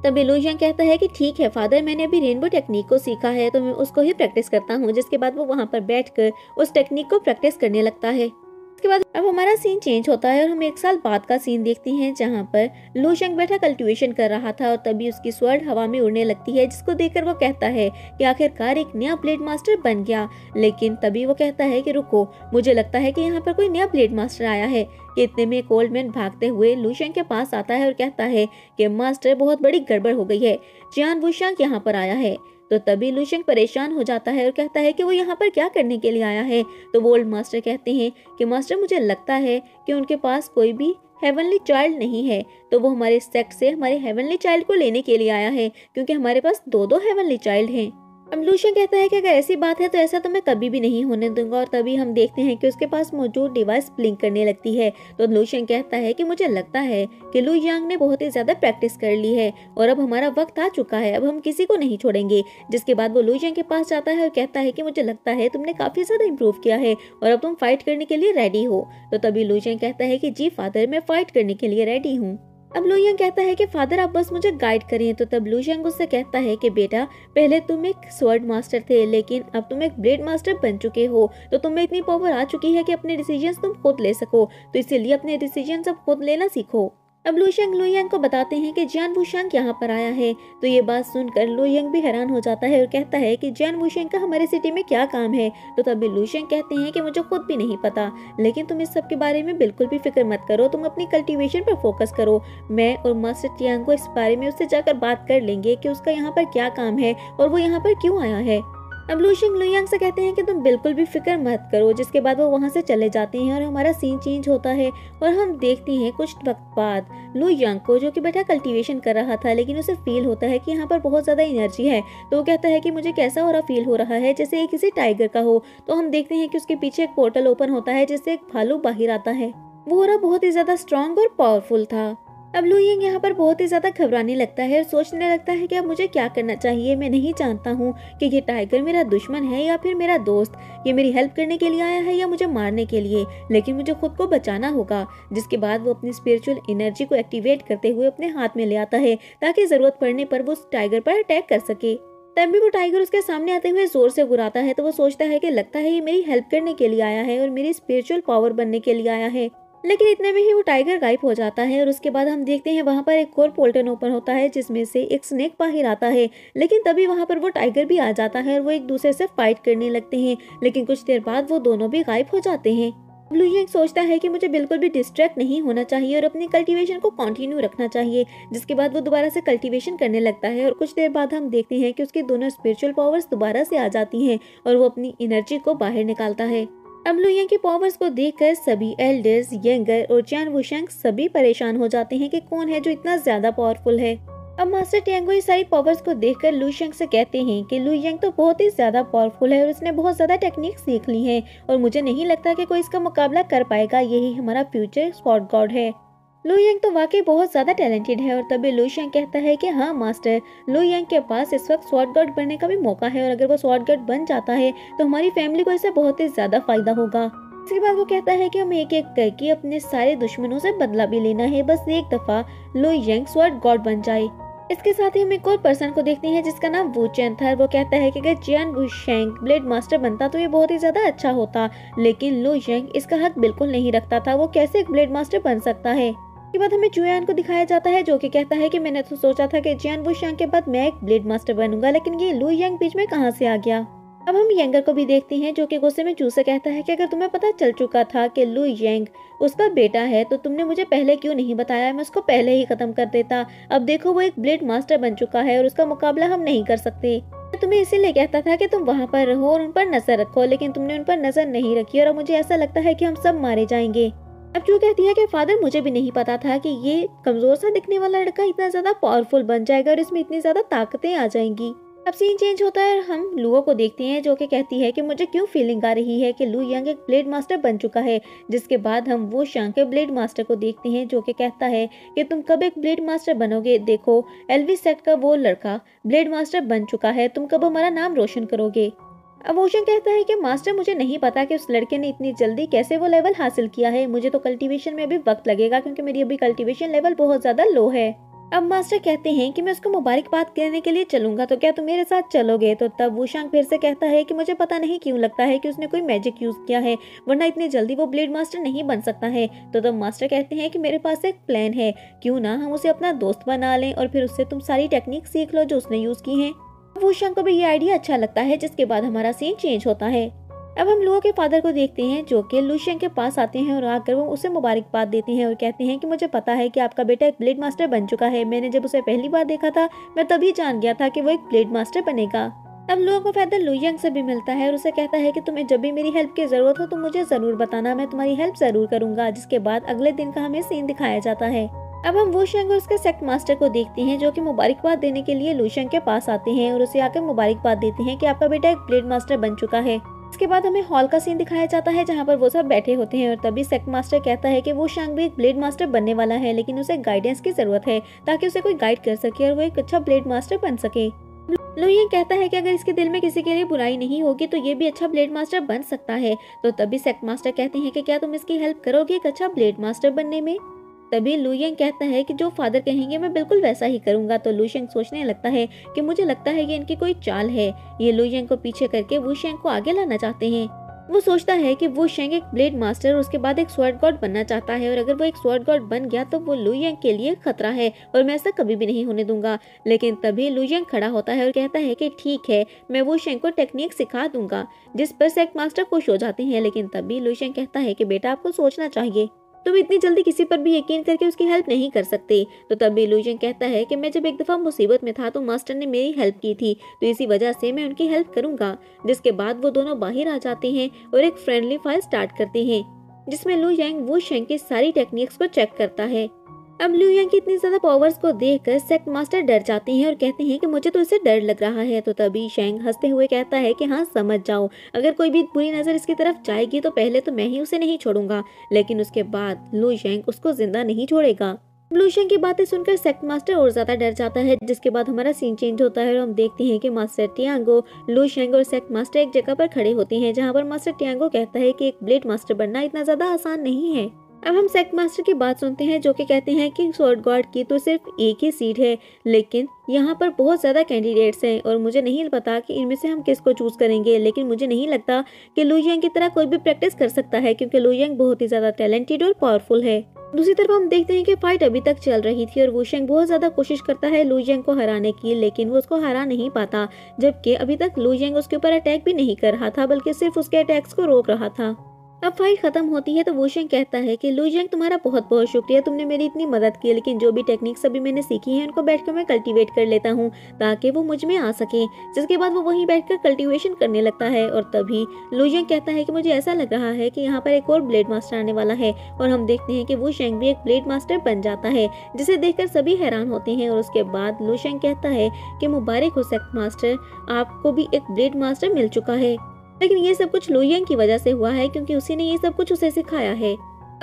[SPEAKER 1] तभी लू यंग कहता है कि ठीक है फादर, मैंने अभी रेनबो टेक्निक को सीखा है तो मैं उसको ही प्रैक्टिस करता हूँ। जिसके बाद वो वहाँ पर बैठकर उस टेक्निक को प्रैक्टिस करने लगता है। उसके बाद अब हमारा सीन चेंज होता है और हम 1 साल बाद का सीन देखते हैं जहाँ पर लू शेंग बैठा कल्टीवेशन कर रहा था और तभी उसकी स्वॉर्ड हवा में उड़ने लगती है, जिसको देखकर वो कहता है कि आखिरकार एक नया ब्लेड मास्टर बन गया। लेकिन तभी वो कहता है कि रुको, मुझे लगता है कि यहाँ पर कोई नया ब्लेड मास्टर आया है। कि इतने में एक ओल्ड मैन भागते हुए लू शेंग के पास आता है और कहता है कि मास्टर बहुत बड़ी गड़बड़ हो गई है, जियान वुशांग यहाँ पर आया है। तो तभी लू शेंग परेशान हो जाता है और कहता है कि वो यहाँ पर क्या करने के लिए आया है। तो वो ओल्ड मास्टर कहते हैं कि मास्टर मुझे लगता है कि उनके पास कोई भी हेवनली चाइल्ड नहीं है, तो वो हमारे सेक्ट से हमारे हेवनली चाइल्ड को लेने के लिए आया है क्योंकि हमारे पास 2 हेवनली चाइल्ड हैं। अब लू शेंग कहता है कि अगर ऐसी बात है तो ऐसा तो मैं कभी भी नहीं होने दूंगा। और तभी हम देखते हैं कि उसके पास मौजूद डिवाइस ब्लिंक करने लगती है। तो लू शेंग कहता है कि मुझे लगता है कि लू यांग ने बहुत ही ज्यादा प्रैक्टिस कर ली है और अब हमारा वक्त आ चुका है, अब हम किसी को नहीं छोड़ेंगे। जिसके बाद वो लू यांग के पास जाता है और कहता है कि मुझे लगता है तुमने काफी ज्यादा इम्प्रूव किया है और अब तुम फाइट करने के लिए रेडी हो। तो तभी लू यांग कहता है कि जी फादर, मैं फाइट करने के लिए रेडी हूँ। अब लू यांग कहता है कि फादर आप बस मुझे गाइड करें। तो तब लू यांग उससे कहता है कि बेटा, पहले तुम एक स्वॉर्ड मास्टर थे लेकिन अब तुम एक ब्लेड मास्टर बन चुके हो, तो तुम्हें इतनी पावर आ चुकी है कि अपने डिसीजंस तुम खुद ले सको, तो इसीलिए अपने डिसीजंस अब खुद लेना सीखो। अब लुशियंग लुयंग को बताते हैं कि जियान वुशांग यहाँ पर आया है। तो ये बात सुनकर लुयंग भी हैरान हो जाता है और कहता है कि जियान वुशांग का हमारे सिटी में क्या काम है। तो तभी लुशियंग कहते हैं कि मुझे खुद भी नहीं पता, लेकिन तुम इस सब के बारे में बिल्कुल भी फिक्र मत करो, तुम अपनी कल्टीवेशन पर फोकस करो। मैं और मास्टर टियांग को इस बारे में उससे जाकर बात कर लेंगे कि उसका यहाँ पर क्या काम है और वो यहाँ पर क्यों आया है। अब लुशियंग लुयंग से कहते हैं कि तुम बिल्कुल भी फिक्र मत करो, जिसके बाद वो वहाँ से चले जाते हैं और हमारा सीन चेंज होता है और हम देखते हैं कुछ वक्त बाद लुयंग को, जो कि बेटा कल्टीवेशन कर रहा था, लेकिन उसे फील होता है कि यहाँ पर बहुत ज्यादा एनर्जी है। तो वो कहता है कि मुझे कैसा हो रहा फील हो रहा है जैसे ये किसी टाइगर का हो। तो हम देखते हैं कि उसके पीछे एक पोर्टल ओपन होता है जिससे एक भालू बाहर आता है। वो हो रहा बहुत ही ज्यादा स्ट्रॉन्ग और पावरफुल था। अब लुयंग यहाँ पर बहुत ही ज्यादा घबराने लगता है और सोचने लगता है कि अब मुझे क्या करना चाहिए। मैं नहीं जानता हूँ कि ये टाइगर मेरा दुश्मन है या फिर मेरा दोस्त। ये मेरी हेल्प करने के लिए आया है या मुझे मारने के लिए, लेकिन मुझे खुद को बचाना होगा। जिसके बाद वो अपनी स्पिरिचुअल एनर्जी को एक्टिवेट करते हुए अपने हाथ में ले आता है ताकि जरूरत पड़ने पर वो उस टाइगर पर अटैक कर सके। तभी वो टाइगर उसके सामने आते हुए जोर से गुर्राता है। तो वो सोचता है कि लगता है ये मेरी हेल्प करने के लिए आया है और मेरी स्पिरिचुअल पावर बनने के लिए आया है। लेकिन इतने में ही वो टाइगर गायब हो जाता है और उसके बाद हम देखते हैं वहां पर एक और पोर्टल ओपन होता है जिसमें से एक स्नेक बाहर आता है। लेकिन तभी वहां पर वो टाइगर भी आ जाता है और वो एक दूसरे से फाइट करने लगते हैं। लेकिन कुछ देर बाद वो दोनों भी गायब हो जाते हैं। लुयंग सोचता है कि मुझे बिल्कुल भी डिस्ट्रैक्ट नहीं होना चाहिए और अपनी कल्टीवेशन को कंटिन्यू रखना चाहिए। जिसके बाद वो दोबारा से कल्टीवेशन करने लगता है और कुछ देर बाद हम देखते हैं कि उसकी दोनों स्पिरिचुअल पावर्स दोबारा से आ जाती हैं और वो अपनी एनर्जी को बाहर निकालता है। अब लुयंग के पावर्स को देखकर सभी एल्डर्स, यंगर और जियान वुशांग सभी परेशान हो जाते हैं कि कौन है जो इतना ज्यादा पावरफुल है। अब मास्टर टियांग ये सारी पावर्स को देखकर लुशियंग से कहते हैं कि लुयंग तो बहुत ही ज्यादा पावरफुल है और उसने बहुत ज्यादा टेक्निक सीख ली है और मुझे नहीं लगता कि कोई इसका मुकाबला कर पाएगा। यही हमारा फ्यूचर स्वॉर्ड गॉड है। लुयंग तो वाकई बहुत ज्यादा टैलेंटेड है। और तभी लुशियंग कहता है कि हाँ मास्टर, लुयंग के पास इस वक्त स्वॉर्ड गॉड बनने का भी मौका है और अगर वो स्वॉर्ड गॉड बन जाता है तो हमारी फैमिली को इससे बहुत ही ज्यादा फायदा होगा। इसके बाद वो कहता है कि हम एक एक करके अपने सारे दुश्मनों से बदला भी लेना है, बस एक दफा लुयंग स्वॉर्ड गॉड बन जाए। इसके साथ ही हम एक और पर्सन को देखते हैं जिसका नाम वू चैन था। वो कहता है कि अगर जियान वुशेंग ब्लेड मास्टर बनता तो ये बहुत ही ज्यादा अच्छा होता, लेकिन लुयंग इसका हक बिल्कुल नहीं रखता था। वो कैसे एक ब्लेड मास्टर बन सकता है। के बाद हमें जुयान को दिखाया जाता है जो कि कहता है कि मैंने तो सोचा था कि जियान वुशांग के बाद मैं एक ब्लेड मास्टर बनूंगा, लेकिन ये लुयंग बीच में कहां से आ गया। अब हम यंगर को भी देखते हैं जो कि गुस्से में चू से कहता है कि अगर तुम्हें पता चल चुका था कि लुयंग उसका बेटा है तो तुमने मुझे पहले क्यों नहीं बताया, मैं उसको पहले ही खत्म कर देता। अब देखो वो एक ब्लेड मास्टर बन चुका है और उसका मुकाबला हम नहीं कर सकते। तुम्हें इसीलिए कहता था कि तुम वहां पर रहो और उन पर नजर रखो, लेकिन तुमने उन पर नजर नहीं रखी और अब मुझे ऐसा लगता है कि हम सब मारे जाएंगे। अब जो कहती है कि फादर मुझे भी नहीं पता था कि ये कमजोर सा दिखने वाला लड़का इतना ज्यादा पावरफुल बन जाएगा और इसमें इतनी ज्यादा ताकतें आ जाएंगी। अब सीन चेंज होता है और हम लुओ को देखते हैं जो कि कहती है कि मुझे क्यों फीलिंग आ रही है कि लुयंग एक ब्लेड मास्टर बन चुका है। जिसके बाद हम वो शांग के ब्लेड मास्टर को देखते हैं जो कि कहता है कि तुम कब एक ब्लेड मास्टर बनोगे, देखो एल्विस सेक्ट का वो लड़का ब्लेड मास्टर बन चुका है, तुम कब हमारा नाम रोशन करोगे। अब ओशन कहता है कि मास्टर मुझे नहीं पता कि उस लड़के ने इतनी जल्दी कैसे वो लेवल हासिल किया है, मुझे तो कल्टीवेशन में अभी वक्त लगेगा क्योंकि मेरी अभी कल्टीवेशन लेवल बहुत ज्यादा लो है। अब मास्टर कहते हैं कि मैं उसको मुबारकबाद करने के लिए चलूंगा, तो क्या तुम मेरे साथ चलोगे। तो तब वुशांग फिर से कहता है कि मुझे पता नहीं क्यों लगता है कि उसने कोई मैजिक यूज किया है, वरना इतनी जल्दी वो ब्लेड मास्टर नहीं बन सकता है। तो तब मास्टर कहते हैं कि मेरे पास एक प्लान है, क्यों ना हम उसे अपना दोस्त बना लें और फिर उससे तुम सारी टेक्निक सीख लो जो उसने यूज की है। वुशांग को भी ये आइडिया अच्छा लगता है, जिसके बाद हमारा सीन चेंज होता है। अब हम लुओ के फादर को देखते हैं जो कि लुशियंग के पास आते हैं और आकर वो उसे मुबारकबाद देते हैं और कहते हैं कि मुझे पता है कि आपका बेटा एक ब्लेड मास्टर बन चुका है। मैंने जब उसे पहली बार देखा था मैं तभी जान गया था कि वो एक ब्लेड मास्टर बनेगा। अब लुओ को फादर लुयंग से भी मिलता है और उसे कहता है कि तुम्हें जब भी मेरी हेल्प की जरूरत हो तो मुझे जरूर बताना, मैं तुम्हारी हेल्प जरूर करूंगा। जिसके बाद अगले दिन का हमें सीन दिखाया जाता है। अब हम वुशांग और उसके सेक्ट मास्टर को देखते हैं जो कि मुबारकबाद देने के लिए लुशियंग के पास आते हैं और उसे आकर मुबारकबाद देते हैं कि आपका बेटा एक ब्लेड मास्टर बन चुका है। इसके बाद हमें हॉल का सीन दिखाया जाता है जहाँ पर वो सब बैठे होते हैं और तभी सेक्ट मास्टर कहता है कि वुशांग भी एक ब्लेड मास्टर बनने वाला है, लेकिन उसे गाइडेंस की जरूरत है ताकि उसे कोई गाइड कर सके और वो एक अच्छा ब्लेड मास्टर बन सके। लुयंग कहता है कि अगर इसके दिल में किसी के लिए बुराई नहीं होगी तो ये भी अच्छा ब्लेड मास्टर बन सकता है। तो तभी सेक्ट मास्टर कहते हैं कि क्या तुम इसकी हेल्प करोगे एक अच्छा ब्लेड मास्टर बनने में। तभी लुयंग कहता है कि जो फादर कहेंगे मैं बिल्कुल वैसा ही करूंगा। तो लुशियंग सोचने लगता है कि मुझे लगता है कि इनकी कोई चाल है, ये लुयंग को पीछे करके वुशियंग को आगे लाना चाहते हैं। वो सोचता है कि वो शेंग एक ब्लेड मास्टर और उसके बाद एक स्वॉर्ड गॉड बनना चाहता है, और अगर वो एक स्वॉर्ड गॉड बन गया तो वो लू यांग के लिए खतरा है और मैं ऐसा कभी भी नहीं होने दूंगा। लेकिन तभी लू यांग खड़ा होता है और कहता है कि ठीक है, मैं वो शेंग को टेक्निक सिखा दूंगा, जिस पर सेक्ट मास्टर खुश हो जाते हैं। लेकिन तभी लू यांग कहता है कि बेटा आपको सोचना चाहिए, तुम इतनी जल्दी किसी पर भी यकीन करके उसकी हेल्प नहीं कर सकते। तो तभी लू यांग कहता है कि मैं जब एक दफा मुसीबत में था तो मास्टर ने मेरी हेल्प की थी, तो इसी वजह से मैं उनकी हेल्प करूंगा। जिसके बाद वो दोनों बाहर आ जाते हैं और एक फ्रेंडली फाइट स्टार्ट करते हैं, जिसमें लू यांग वो शेंग की सारी टेक्निक्स को चेक करता है। अब लू यांग की इतनी ज्यादा पावर्स को देखकर सेक्ट मास्टर डर जाते हैं और कहते हैं कि मुझे तो इससे डर लग रहा है। तो तभी शेंग हंसते हुए कहता है कि हाँ समझ जाओ, अगर कोई भी बुरी नजर इसकी तरफ जाएगी तो पहले तो मैं ही उसे नहीं छोड़ूंगा, लेकिन उसके बाद लू यांग उसको जिंदा नहीं छोड़ेगा। लू यांग की बातें सुनकर सेक्ट मास्टर और ज्यादा डर जाता है। जिसके बाद हमारा सीन चेंज होता है और हम देखते हैं कि मास्टर टियांगो, लू यांग और सेक्ट मास्टर एक जगह पर खड़े होते हैं, जहाँ पर मास्टर टियांगो कहता है कि एक ब्लेड मास्टर बनना इतना ज्यादा आसान नहीं है। अब हम सेक्ट मास्टर की बात सुनते हैं, जो कि कहते हैं कि स्वॉर्ड गॉड की तो सिर्फ एक ही सीट है, लेकिन यहाँ पर बहुत ज़्यादा कैंडिडेट्स हैं और मुझे नहीं पता कि इनमें से हम किसको चूज़ करेंगे। लेकिन मुझे नहीं लगता कि लू यांग की तरह कोई भी प्रैक्टिस कर सकता है, क्योंकि लू यांग बहुत ही ज़्यादा टैलेंटेड और पावरफुल है। दूसरी तरफ हम देखते हैं कि फाइट अभी तक चल रही थी और वू शेंग बहुत ज़्यादा कोशिश करता है लू यांग को हराने की, लेकिन वो उसको हरा नहीं पाता। जबकि अभी तक लू यांग उसके ऊपर अटैक भी नहीं कर रहा था, बल्कि सिर्फ उसके अटैक्स को रोक रहा था। अब फाइट खत्म होती है तो वू शेंग कहता है कि लू यांग तुम्हारा बहुत बहुत शुक्रिया, तुमने मेरी इतनी मदद की, लेकिन जो भी टेक्निक्स अभी मैंने सीखी हैं उनको बैठकर मैं कल्टीवेट कर लेता हूँ ताकि वो मुझ में आ सके। जिसके बाद वो वहीं बैठकर कल्टीवेशन करने लगता है और तभी लू यांग कहता है कि मुझे ऐसा लग रहा है कि यहाँ पर एक और ब्लेड मास्टर आने वाला है, और हम देखते हैं कि वू शेंग भी एक ब्लेड मास्टर बन जाता है, जिसे देखकर सभी हैरान होते हैं। और उसके बाद लू शेंग कहता है कि मुबारक हो सेक्ट मास्टर, आपको भी एक ब्लेड मास्टर मिल चुका है। लेकिन ये सब कुछ लू यांग की वजह से हुआ है, क्योंकि उसी ने ये सब कुछ उसे सिखाया है।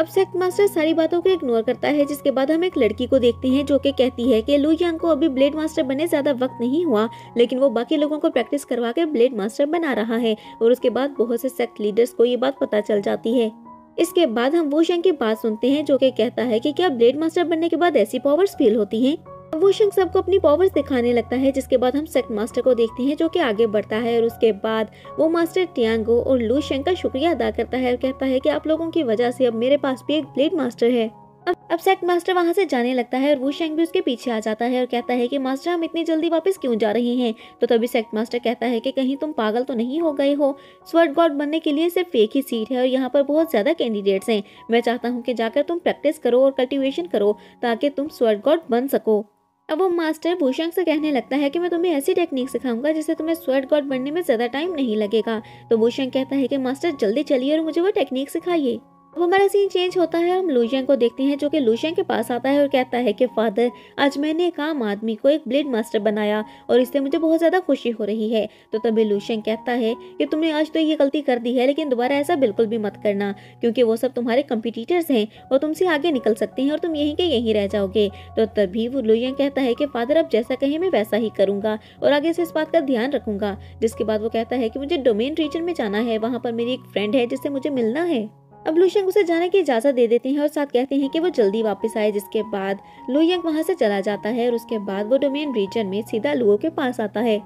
[SPEAKER 1] अब सेक्ट मास्टर सारी बातों को इग्नोर करता है। जिसके बाद हम एक लड़की को देखते हैं जो कि कहती है कि लू यांग को अभी ब्लेड मास्टर बने ज्यादा वक्त नहीं हुआ, लेकिन वो बाकी लोगों को प्रैक्टिस करवा कर ब्लेड मास्टर बना रहा है। और उसके बाद बहुत से सेक्ट लीडर्स को ये बात पता चल जाती है। इसके बाद हम वू शेंग की बात सुनते हैं, जो कि कहता है कि क्या ब्लेड मास्टर बनने के बाद ऐसी पावर्स फील होती हैं। वू शेंग सबको अपनी पावर्स दिखाने लगता है। जिसके बाद हम सेक्ट मास्टर को देखते हैं जो कि आगे बढ़ता है, और उसके बाद वो मास्टर टियांगो और लू शेंग का शुक्रिया अदा करता है और कहता है कि आप लोगों की वजह से अब मेरे पास भी एक ब्लेड मास्टर है। अब सेक्ट मास्टर वहां से जाने लगता है और वू शेंग भी उसके पीछे आ जाता है और कहता है कि मास्टर हम इतनी जल्दी वापस क्यों जा रहे हैं। तो तभी सेक्ट मास्टर कहता है कि कहीं तुम पागल तो नहीं हो गए हो, स्वॉर्ड गॉड बनने के लिए सिर्फ एक ही सीट है और यहाँ पर बहुत ज्यादा कैंडिडेट्स हैं। मैं चाहता हूँ कि जाकर तुम प्रैक्टिस करो और कल्टिवेशन करो ताकि तुम स्वॉर्ड गॉड बन सको। अब वो मास्टर वू शेंग से कहने लगता है कि मैं तुम्हें ऐसी टेक्निक सिखाऊंगा जिससे तुम्हें स्वॉर्ड गॉड बनने में ज्यादा टाइम नहीं लगेगा। तो वू शेंग कहता है कि मास्टर जल्दी चलिए और मुझे वो टेक्निक सिखाइए। अब हमारा सीन चेंज होता है, हम लू यांग को देखते हैं जो कि लू शेंग के पास आता है और कहता है कि फादर, आज मैंने एक आम आदमी को एक ब्लेड मास्टर बनाया और इससे मुझे बहुत ज्यादा खुशी हो रही है। तो तभी लू शेंग कहता है कि तुमने आज तो ये गलती कर दी है, लेकिन दोबारा ऐसा बिल्कुल भी मत करना, क्योंकि वो सब तुम्हारे कंपटीटर्स हैं और तुमसे आगे निकल सकते हैं और तुम यहीं के यहीं रह जाओगे। तो तभी वो लू यांग कहता है कि फादर अब जैसा कहें मैं वैसा ही करूंगा और आगे से इस बात का ध्यान रखूंगा। जिसके बाद वो कहता है कि मुझे डोमेन रीजन में जाना है, वहाँ पर मेरी एक फ्रेंड है जिससे मुझे मिलना है। अब लू शेंग उसे जाने की इजाजत दे देते हैं और साथ कहते हैं कि वो जल्दी वापस आए। जिसके बाद लू यांग वहां से चला जाता है और उसके बाद वो डोमेन रीजन में सीधा लुओ के पास आता है।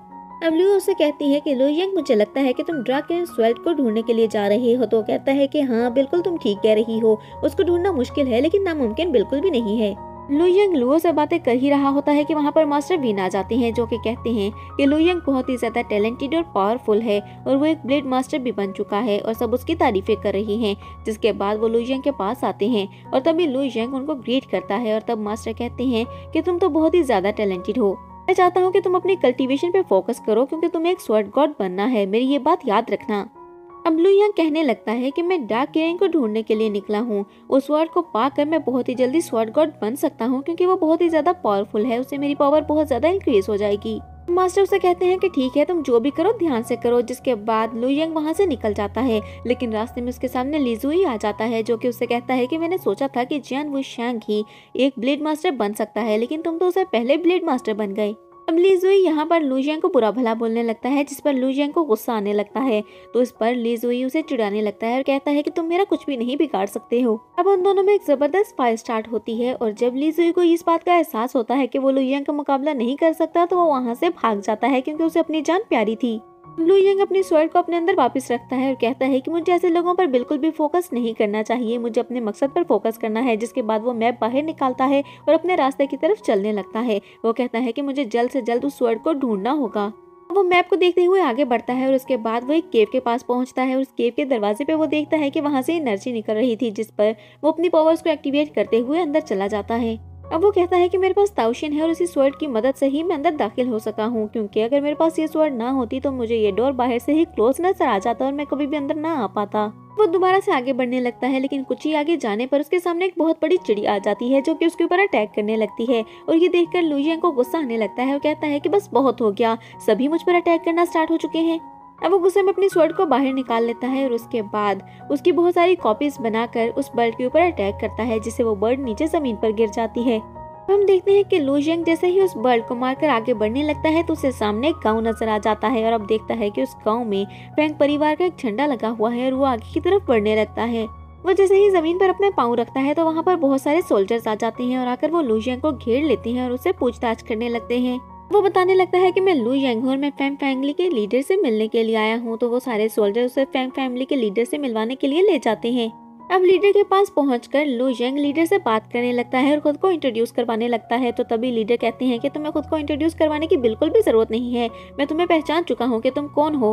[SPEAKER 1] अब लुओ उसे कहती है कि लू यांग, मुझे लगता है कि तुम ड्रैगन स्वेल्ट को ढूंढने के लिए जा रहे हो। तो कहता है कि हाँ बिल्कुल तुम ठीक कह रही हो, उसको ढूंढना मुश्किल है लेकिन नामुमकिन बिल्कुल भी नहीं है। लू यांग लुओ से बातें कर ही रहा होता है कि वहाँ पर मास्टर वीन आ जाते हैं, जो कि कहते हैं कि लू यांग बहुत ही ज्यादा टैलेंटेड और पावरफुल है और वो एक ब्लेड मास्टर भी बन चुका है और सब उसकी तारीफें कर रही हैं। जिसके बाद वो लू यांग के पास आते हैं और तभी लू यांग उनको ग्रीट करता है और तब मास्टर कहते हैं कि तुम तो बहुत ही ज्यादा टैलेंटेड हो, मैं चाहता हूँ कि तुम अपनी कल्टीवेशन पे फोकस करो क्योंकि तुम्हें एक स्वॉर्ड गॉड बनना है, मेरी ये बात याद रखना। अब लू यांग कहने लगता है कि मैं डार्क किंग को ढूंढने के लिए निकला हूँ, उस स्वॉर्ड को पाकर मैं बहुत ही जल्दी स्वॉर्ड गॉड बन सकता हूँ क्योंकि वो बहुत ही ज्यादा पावरफुल है, उससे मेरी पावर बहुत ज्यादा इंक्रीज हो जाएगी। मास्टर उसे कहते हैं कि ठीक है तुम जो भी करो ध्यान से करो। जिसके बाद लू यांग वहाँ से निकल जाता है, लेकिन रास्ते में उसके सामने ली जुई आ जाता है, जो कि उससे कहता है कि मैंने सोचा था कि जियान वुशैंग ही एक ब्लेड मास्टर बन सकता है, लेकिन तुम तो उसे पहले ब्लेड मास्टर बन गए। अब ली जुई यहाँ पर लू यांग को बुरा भला बोलने लगता है, जिस पर लू यांग को गुस्सा आने लगता है। तो इस पर ली जुई उसे चिढ़ाने लगता है और कहता है कि तुम मेरा कुछ भी नहीं बिगाड़ सकते हो। अब उन दोनों में एक जबरदस्त फाइट स्टार्ट होती है और जब ली जुई को इस बात का एहसास होता है कि वो लू यांग का मुकाबला नहीं कर सकता तो वो वहाँ से भाग जाता है क्योंकि उसे अपनी जान प्यारी थी। लू यंग अपनी स्वॉर्ड को अपने अंदर वापस रखता है और कहता है कि मुझे ऐसे लोगों पर बिल्कुल भी फोकस नहीं करना चाहिए, मुझे अपने मकसद पर फोकस करना है। जिसके बाद वो मैप बाहर निकालता है और अपने रास्ते की तरफ चलने लगता है। वो कहता है कि मुझे जल्द से जल्द उस स्वॉर्ड को ढूंढना होगा। वो मैप को देखते हुए आगे बढ़ता है और उसके बाद वो एक केव के पास पहुंचता है और उस केव के दरवाजे पे वो देखता है कि वहां से एनर्जी निकल रही थी, जिस पर वो अपनी पावर्स को एक्टिवेट करते हुए अंदर चला जाता है। अब वो कहता है कि मेरे पास ताउशिन है और इसी स्वॉर्ड की मदद से ही मैं अंदर दाखिल हो सका हूँ, क्योंकि अगर मेरे पास ये स्वॉर्ड ना होती तो मुझे ये डोर बाहर से ही क्लोज नजर आ जाता और मैं कभी भी अंदर ना आ पाता। वो दोबारा से आगे बढ़ने लगता है, लेकिन कुछ ही आगे जाने पर उसके सामने एक बहुत बड़ी चिड़ी आ जाती है जो कि उसके ऊपर अटैक करने लगती है। और ये देखकर लू यंग को गुस्सा आने लगता है और कहता है कि बस बहुत हो गया, सभी मुझ पर अटैक करना स्टार्ट हो चुके हैं। अब वो गुस्से में अपनी स्वॉर्ड को बाहर निकाल लेता है और उसके बाद उसकी बहुत सारी कॉपीज बनाकर उस बर्ड के ऊपर अटैक करता है, जिससे वो बर्ड नीचे जमीन पर गिर जाती है। हम देखते हैं कि लू यंग जैसे ही उस बर्ड को मारकर आगे बढ़ने लगता है तो उसके सामने एक गांव नजर आ जाता है और अब देखता है कि उस गांव में फैंग परिवार का एक झंडा लगा हुआ है और वो आगे की तरफ बढ़ने लगता है। वो जैसे ही जमीन पर अपने पाँव रखता है तो वहाँ पर बहुत सारे सोल्जर्स आ जाते हैं और आकर वो लू यंग को घेर लेते हैं और उससे पूछताछ करने लगते हैं। वो बताने लगता है कि मैं लू यंग हूँ और मैं फैंग फैमिली के लीडर से मिलने के लिए आया हूँ। तो वो सारे सोल्जर उसे फैंग फैमिली के लीडर से मिलवाने के लिए ले जाते हैं। अब लीडर के पास पहुंचकर लू यंग लीडर से बात करने लगता है और खुद को इंट्रोड्यूस करवाने लगता है। तो तभी लीडर कहते हैं कि तुम्हें खुद को इंट्रोड्यूस करवाने की बिल्कुल भी जरूरत नहीं है, मैं तुम्हें पहचान चुका हूँ कि तुम कौन हो।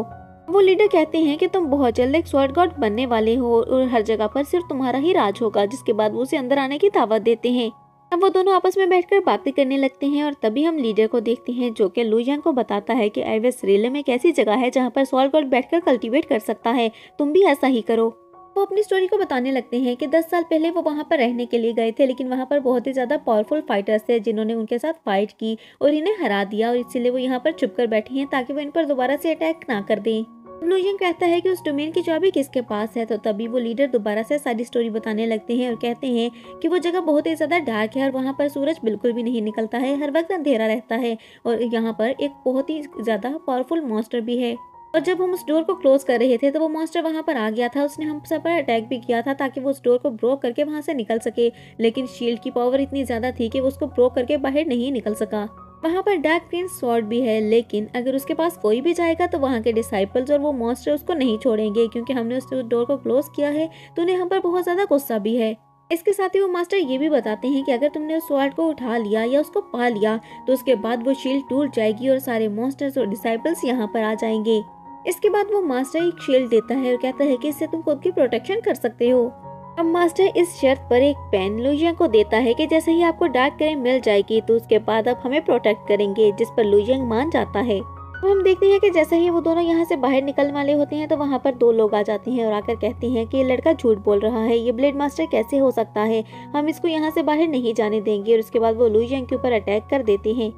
[SPEAKER 1] वो लीडर कहते हैं कि तुम बहुत जल्द एक स्वॉर्ड गॉड बनने वाले हो और हर जगह पर सिर्फ तुम्हारा ही राज होगा। जिसके बाद वो उसे अंदर आने की दावत देते हैं। अब वो दोनों आपस में बैठकर बातें करने लगते हैं और तभी हम लीडर को देखते हैं जो कि लू यंग को बताता है कि एवेस रेले में एक ऐसी जगह है जहाँ पर स्वॉर्ड गॉड बैठकर कल्टीवेट कर सकता है, तुम भी ऐसा ही करो। वो अपनी स्टोरी को बताने लगते हैं कि 10 साल पहले वो वहाँ पर रहने के लिए गए थे, लेकिन वहाँ पर बहुत ही ज़्यादा पावरफुल फाइटर्स थे जिन्होंने उनके साथ फाइट की और इन्हें हरा दिया और इसीलिए वो यहाँ पर छुप कर बैठी हैं ताकि वो इन पर दोबारा से अटैक ना कर दें। लू यंग कहता है कि उस डोमेन की चाबी किसके पास है। तो तभी वो लीडर दोबारा से सारी स्टोरी बताने लगते हैं और कहते हैं कि वो जगह बहुत ही ज़्यादा डार्क है और वहाँ पर सूरज बिल्कुल भी नहीं निकलता है, हर वक्त अंधेरा रहता है और यहाँ पर एक बहुत ही ज़्यादा पावरफुल मॉन्स्टर भी है। और जब हम उस डोर को क्लोज कर रहे थे तो वो मॉन्स्टर वहां पर आ गया था, उसने हम सब पर अटैक भी किया था ताकि वो उस डोर को ब्रोक करके वहां से निकल सके, लेकिन शील्ड की पावर इतनी ज्यादा थी कि वो उसको ब्रोक करके बाहर नहीं निकल सका। वहां पर डार्क ग्रीन स्वॉर्ड भी है, लेकिन अगर उसके पास कोई भी जाएगा तो वहां के डिसाइपल्स और वो मॉन्स्टर उसको नहीं छोड़ेंगे, क्योंकि हमने उस डोर को क्लोज किया है तो उन्हें हम पर बहुत ज्यादा गुस्सा भी है। इसके साथ ही वो मास्टर ये भी बताते हैं कि अगर तुमने उस स्वॉर्ड को उठा लिया या उसको पा लिया तो उसके बाद वो शील्ड टूट जाएगी और सारे मॉन्स्टर्स और डिसाइपल्स यहाँ पर आ जाएंगे। इसके बाद वो मास्टर एक शील्ड देता है और कहता है कि इससे तुम खुद की प्रोटेक्शन कर सकते हो। अब मास्टर इस शर्त पर एक पेन लू यंग को देता है कि जैसे ही आपको डार्क क्रेम मिल जाएगी तो उसके बाद आप हमें प्रोटेक्ट करेंगे, जिस पर लू यंग मान जाता है। तो हम देखते हैं कि जैसे ही वो दोनों यहाँ से बाहर निकलने वाले होते हैं तो वहाँ पर 2 लोग आ जाते हैं और आकर कहते हैं कि ये लड़का झूठ बोल रहा है, ये ब्लेड मास्टर कैसे हो सकता है, हम इसको यहाँ से बाहर नहीं जाने देंगे। और उसके बाद वो लू यंग के ऊपर अटैक कर देते हैं।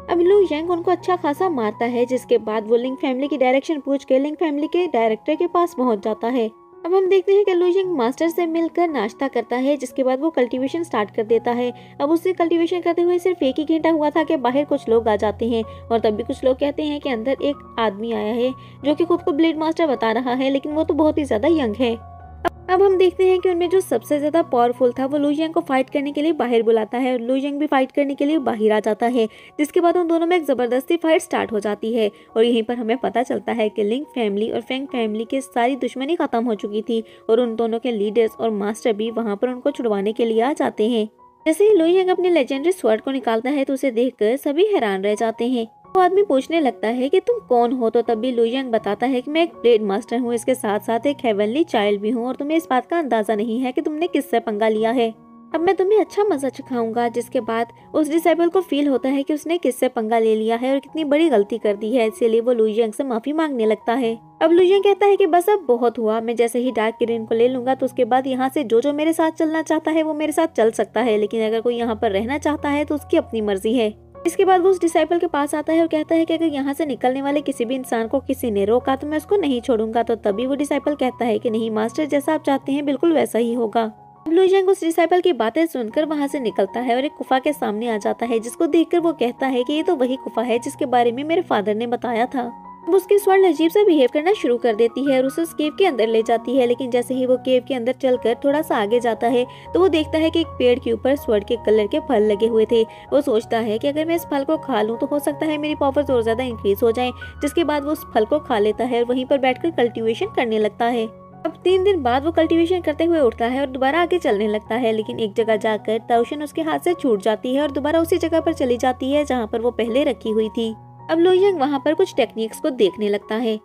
[SPEAKER 1] अब लू यंग उनको अच्छा खासा मारता है, जिसके बाद वो लिंग फैमिली की डायरेक्शन पूछ के लिंग फैमिली के डायरेक्टर के पास पहुंच जाता है। अब हम देखते हैं कि लू यंग मास्टर से मिलकर नाश्ता करता है, जिसके बाद वो कल्टीवेशन स्टार्ट कर देता है। अब उससे कल्टीवेशन करते हुए सिर्फ 1 ही घंटा हुआ था कि बाहर कुछ लोग आ जाते हैं और तब भी कुछ लोग कहते हैं कि अंदर एक आदमी आया है जो कि खुद को ब्लेड मास्टर बता रहा है, लेकिन वो तो बहुत ही ज्यादा यंग है। अब हम देखते हैं कि उनमें जो सबसे ज्यादा पावरफुल था वो लू यंग को फाइट करने के लिए बाहर बुलाता है और लू यंग भी फाइट करने के लिए बाहर आ जाता है, जिसके बाद उन दोनों में एक जबरदस्ती फाइट स्टार्ट हो जाती है। और यहीं पर हमें पता चलता है कि लिंग फैमिली और फैंग फैमिली की सारी दुश्मनी खत्म हो चुकी थी और उन दोनों के लीडर्स और मास्टर भी वहाँ पर उनको छुड़वाने के लिए आ जाते हैं। जैसे ही लू यंग अपने लेजेंडरी स्वॉर्ड को निकालता है तो उसे देखकर सभी हैरान रह जाते हैं। वो आदमी पूछने लगता है कि तुम कौन हो। तो तभी लू यंग बताता है कि मैं एक ब्लेड मास्टर हूँ, इसके साथ साथ एक हेवनली चाइल्ड भी हूँ और तुम्हें इस बात का अंदाजा नहीं है कि तुमने किससे पंगा लिया है। अब मैं तुम्हें अच्छा मजा चखाऊंगा। जिसके बाद उस डिसाइपल को फील होता है कि उसने किससे पंगा ले लिया है और कितनी बड़ी गलती कर दी है, इसीलिए वो लू यंग से माफी मांगने लगता है। अब लू यंग कहता है कि बस अब बहुत हुआ, मैं जैसे ही डार्क किरण को ले लूंगा तो उसके बाद यहाँ से जो मेरे साथ चलना चाहता है वो मेरे साथ चल सकता है, लेकिन अगर कोई यहाँ पर रहना चाहता है तो उसकी अपनी मर्जी है। इसके बाद वो उस डिसाइपल के पास आता है और कहता है कि अगर यहाँ से निकलने वाले किसी भी इंसान को किसी ने रोका तो मैं उसको नहीं छोड़ूंगा। तो तभी वो डिसाइपल कहता है कि नहीं मास्टर, जैसा आप चाहते हैं बिल्कुल वैसा ही होगा। लू यंग उस डिसाइपल की बातें सुनकर वहाँ से निकलता है और एक गुफा के सामने आ जाता है, जिसको देखकर वो कहता है कि ये तो वही गुफा है जिसके बारे में मेरे फादर ने बताया था। अब उसकी स्वर्ण अजीब सा बिहेव करना शुरू कर देती है और उसे उस केव के अंदर ले जाती है। लेकिन जैसे ही वो केव के अंदर चलकर थोड़ा सा आगे जाता है तो वो देखता है कि एक पेड़ के ऊपर स्वर्ण के कलर के फल लगे हुए थे। वो सोचता है कि अगर मैं इस फल को खा लूं तो हो सकता है मेरी पावर्स और ज्यादा इंक्रीज हो जाएं। जिसके बाद वो उस फल को खा लेता है और वहीं पर बैठकर कल्टीवेशन करने लगता है। अब 3 दिन बाद वो कल्टीवेशन करते हुए उठता है और दोबारा आगे चलने लगता है। लेकिन एक जगह जाकर ताओशन उसके हाथ से छूट जाती है और दोबारा उसी जगह पर चली जाती है जहाँ पर वो पहले रखी हुई थी। अब लुयिंग वहाँ पर कुछ टेक्निक्स को देखने लगता है।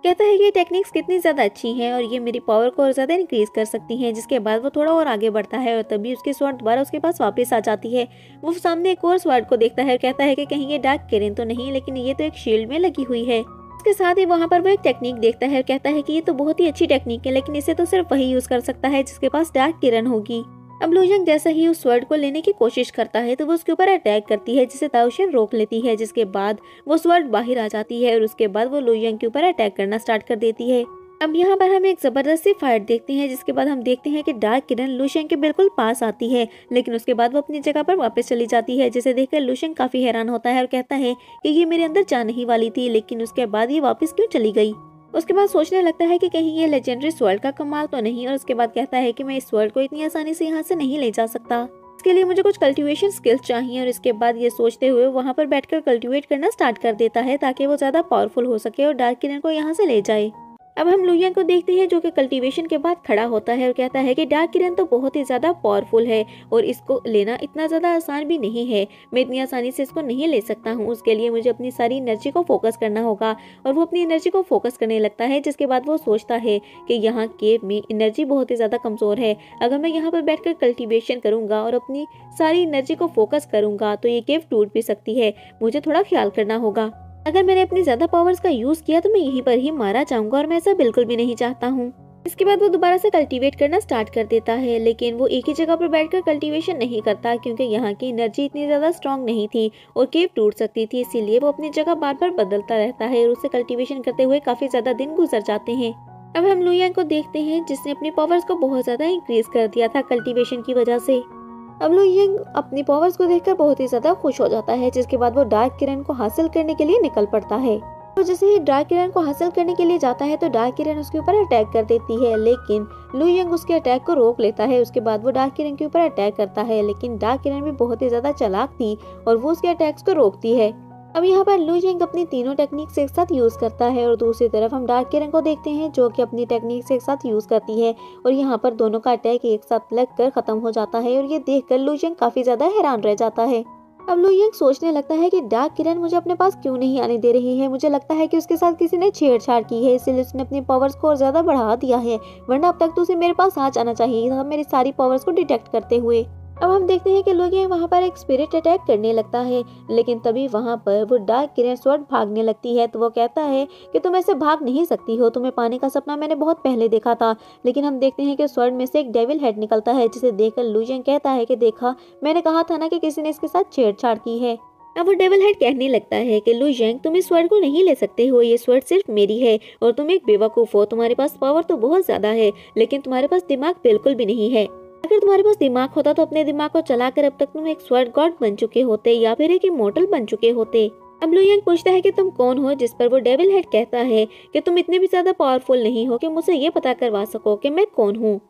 [SPEAKER 1] कहता है कि ये टेक्निक्स कितनी ज्यादा अच्छी हैं और ये मेरी पावर को और ज्यादा इंक्रीज कर सकती हैं। जिसके बाद वो थोड़ा और आगे बढ़ता है और तभी उसकी स्वॉर्ड दोबारा उसके पास वापस आ जाती है। वो सामने एक और स्वॉर्ड को देखता है और कहता है कि कहीं ये डार्क किरण तो नहीं, लेकिन ये तो एक शील्ड में लगी हुई है। उसके साथ ही वहाँ पर वो एक टेक्निक देखता है और कहता है कि ये तो बहुत ही अच्छी टेक्निक है, लेकिन इसे तो सिर्फ वही यूज कर सकता है जिसके पास डार्क किरण होगी। अब लुयिंग जैसा ही उस स्वॉर्ड को लेने की कोशिश करता है तो वो उसके ऊपर अटैक करती है, जिसे ताओशन रोक लेती है। जिसके बाद वो स्वॉर्ड बाहर आ जाती है और उसके बाद वो लुयिंग के ऊपर अटैक करना स्टार्ट कर देती है। अब यहाँ पर हम एक जबरदस्त सी फाइट देखते हैं, जिसके बाद हम देखते हैं कि डार्क किरण लुशियंग के बिल्कुल पास आती है, लेकिन उसके बाद वो अपनी जगह पर वापस चली जाती है। जिसे देखकर लुशियंग काफी हैरान होता है और कहता है कि ये मेरे अंदर जाने ही वाली थी, लेकिन उसके बाद ये वापस क्यों चली गई। उसके बाद सोचने लगता है कि कहीं ये लेजेंडरी स्वॉर्ड का कमाल तो नहीं, और उसके बाद कहता है कि मैं इस स्वॉर्ड को इतनी आसानी से यहाँ से नहीं ले जा सकता। इसके लिए मुझे कुछ कल्टीवेशन स्किल्स चाहिए। और इसके बाद ये सोचते हुए वहाँ पर बैठकर कल्टीवेट करना स्टार्ट कर देता है ताकि वो ज्यादा पावरफुल हो सके और डार्क किरण को यहाँ से ले जाए। अब हम लुयिंग को देखते हैं जो कि कल्टीवेशन के बाद खड़ा होता है और कहता है कि डार्क किरण तो बहुत ही ज्यादा पावरफुल है और इसको लेना इतना ज्यादा आसान भी नहीं है। मैं इतनी आसानी से इसको नहीं ले सकता हूँ। उसके लिए मुझे अपनी सारी एनर्जी को फोकस करना होगा। और वो अपनी एनर्जी को फोकस करने लगता है। जिसके बाद वो सोचता है कि यहाँ केव में एनर्जी बहुत ही ज्यादा कमजोर है। अगर मैं यहाँ पर बैठकर कल्टीवेशन करूंगा और अपनी सारी एनर्जी को फोकस करूंगा तो ये केव टूट भी सकती है। मुझे थोड़ा ख्याल करना होगा। अगर मैंने अपनी ज्यादा पावर्स का यूज किया तो मैं यहीं पर ही मारा जाऊंगा और मैं ऐसा बिल्कुल भी नहीं चाहता हूँ। इसके बाद वो दोबारा से कल्टीवेट करना स्टार्ट कर देता है, लेकिन वो एक ही जगह पर बैठकर कल्टीवेशन नहीं करता क्योंकि यहाँ की एनर्जी इतनी ज्यादा स्ट्रांग नहीं थी और केव टूट सकती थी। इसीलिए वो अपनी जगह बार बार बदलता रहता है और उससे कल्टीवेशन करते हुए काफी ज्यादा दिन गुजर जाते हैं। अब हम लुयिंग को देखते हैं जिसने अपनी पावर्स को बहुत ज्यादा इंक्रीज कर दिया था कल्टीवेशन की वजह से। अब लुयिंग अपनी पावर्स को देखकर बहुत ही ज्यादा खुश हो जाता है। जिसके बाद वो डार्क किरण को हासिल करने के लिए निकल पड़ता है। तो जैसे ही डार्क किरण को हासिल करने के लिए जाता है तो डार्क किरण उसके ऊपर अटैक कर देती है, लेकिन लुयिंग उसके अटैक को रोक लेता है। उसके बाद वो डार्क किरण के ऊपर अटैक करता है, लेकिन डार्क किरण भी बहुत ही ज्यादा चालाक थी और वो उसके अटैक्स को रोकती है। अब यहाँ पर लुयिंग अपनी तीनों टेक्निक्स एक साथ यूज करता है और दूसरी तरफ हम डार्क किरण को देखते हैं जो कि अपनी टेक्निक्स एक साथ यूज करती है और यहाँ पर दोनों का अटैक एक साथ लगकर खत्म हो जाता है। और ये देखकर लुयिंग काफी ज्यादा हैरान रह जाता है। अब लुयिंग सोचने लगता है कि डार्क किरण मुझे अपने पास क्यों नहीं आने दे रही है। मुझे लगता है कि उसके साथ किसी ने छेड़छाड़ की है, इसलिए उसने अपनी पावर्स को और ज्यादा बढ़ा दिया है, वरना अब तक तो उसे मेरे पास आ जाना चाहिए था मेरी सारी पावर्स को डिटेक्ट करते हुए। अब हम देखते हैं कि लुयिंग वहाँ पर एक स्पिरिट अटैक करने लगता है, लेकिन तभी वहाँ पर वो डार्क किरण स्वॉर्ड भागने लगती है। तो वो कहता है कि तुम ऐसे भाग नहीं सकती हो, तुम्हें पाने का सपना मैंने बहुत पहले देखा था। लेकिन हम देखते हैं कि स्वॉर्ड में से एक डेविल हेड निकलता है, जिसे देखकर लुयिंग कहता है कि देखा, मैंने कहा था ना कि किसी ने इसके साथ छेड़छाड़ की है। अब वो डेविल हेड कहने लगता है कि लुयिंग तुम इस स्वॉर्ड को नहीं ले सकते हो, ये स्वॉर्ड सिर्फ मेरी है और तुम एक बेवकूफ हो। तुम्हारे पास पावर तो बहुत ज्यादा है, लेकिन तुम्हारे पास दिमाग बिल्कुल भी नहीं है। अगर तुम्हारे पास दिमाग होता तो अपने दिमाग को चलाकर अब तक तुम एक स्वॉर्ड गॉड बन चुके होते या फिर एक इमॉर्टल बन चुके होते। अब लुयिंग पूछता है कि तुम कौन हो, जिस पर वो डेविल हेड कहता है कि तुम इतने भी ज्यादा पावरफुल नहीं हो कि मुझसे ये पता करवा सको कि मैं कौन हूँ।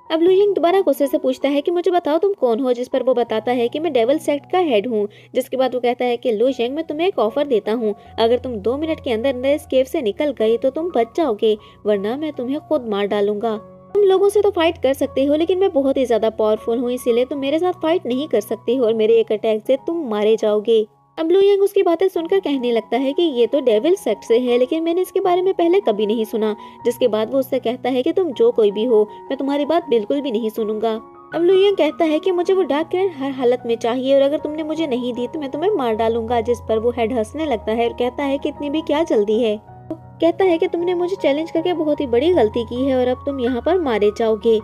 [SPEAKER 1] अब लुयिंग दोबारा गुस्से से पूछता है कि मुझे बताओ तुम कौन हो, जिस पर वो बताता है कि मैं डेविल सेक्ट का हेड हूँ। जिसके बाद वो कहता है कि लुयिंग मैं तुम्हें एक ऑफर देता हूँ, अगर तुम 2 मिनट के अंदर अंदर इस केव से निकल गए तो तुम बच जाओगे, वरना मैं तुम्हें खुद मार डालूंगा। तुम लोगों से तो फाइट कर सकते हो, लेकिन मैं बहुत ही ज्यादा पावरफुल हूँ, इसीलिए तुम मेरे साथ फाइट नहीं कर सकते हो और मेरे एक अटैक से तुम मारे जाओगे। अब लुयिंग उसकी बातें सुनकर कहने लगता है कि ये तो डेविल सेक्ट से है, लेकिन मैंने इसके बारे में पहले कभी नहीं सुना। जिसके बाद वो उससे कहता है कि तुम जो कोई भी हो, मैं तुम्हारी बात बिल्कुल भी नहीं सुनूंगा। अब लुयिंग कहता है कि मुझे वो डार्क किरण हर हालत में चाहिए और अगर तुमने मुझे नहीं दी तो मैं तुम्हें मार डालूंगा। जिस पर वो हेड हंसने लगता है और कहता है कि इतनी भी क्या जल्दी है। कहता है कि तुमने मुझे चैलेंज करके बहुत ही बड़ी गलती की है और अब तुम यहाँ पर मारे जाओगे।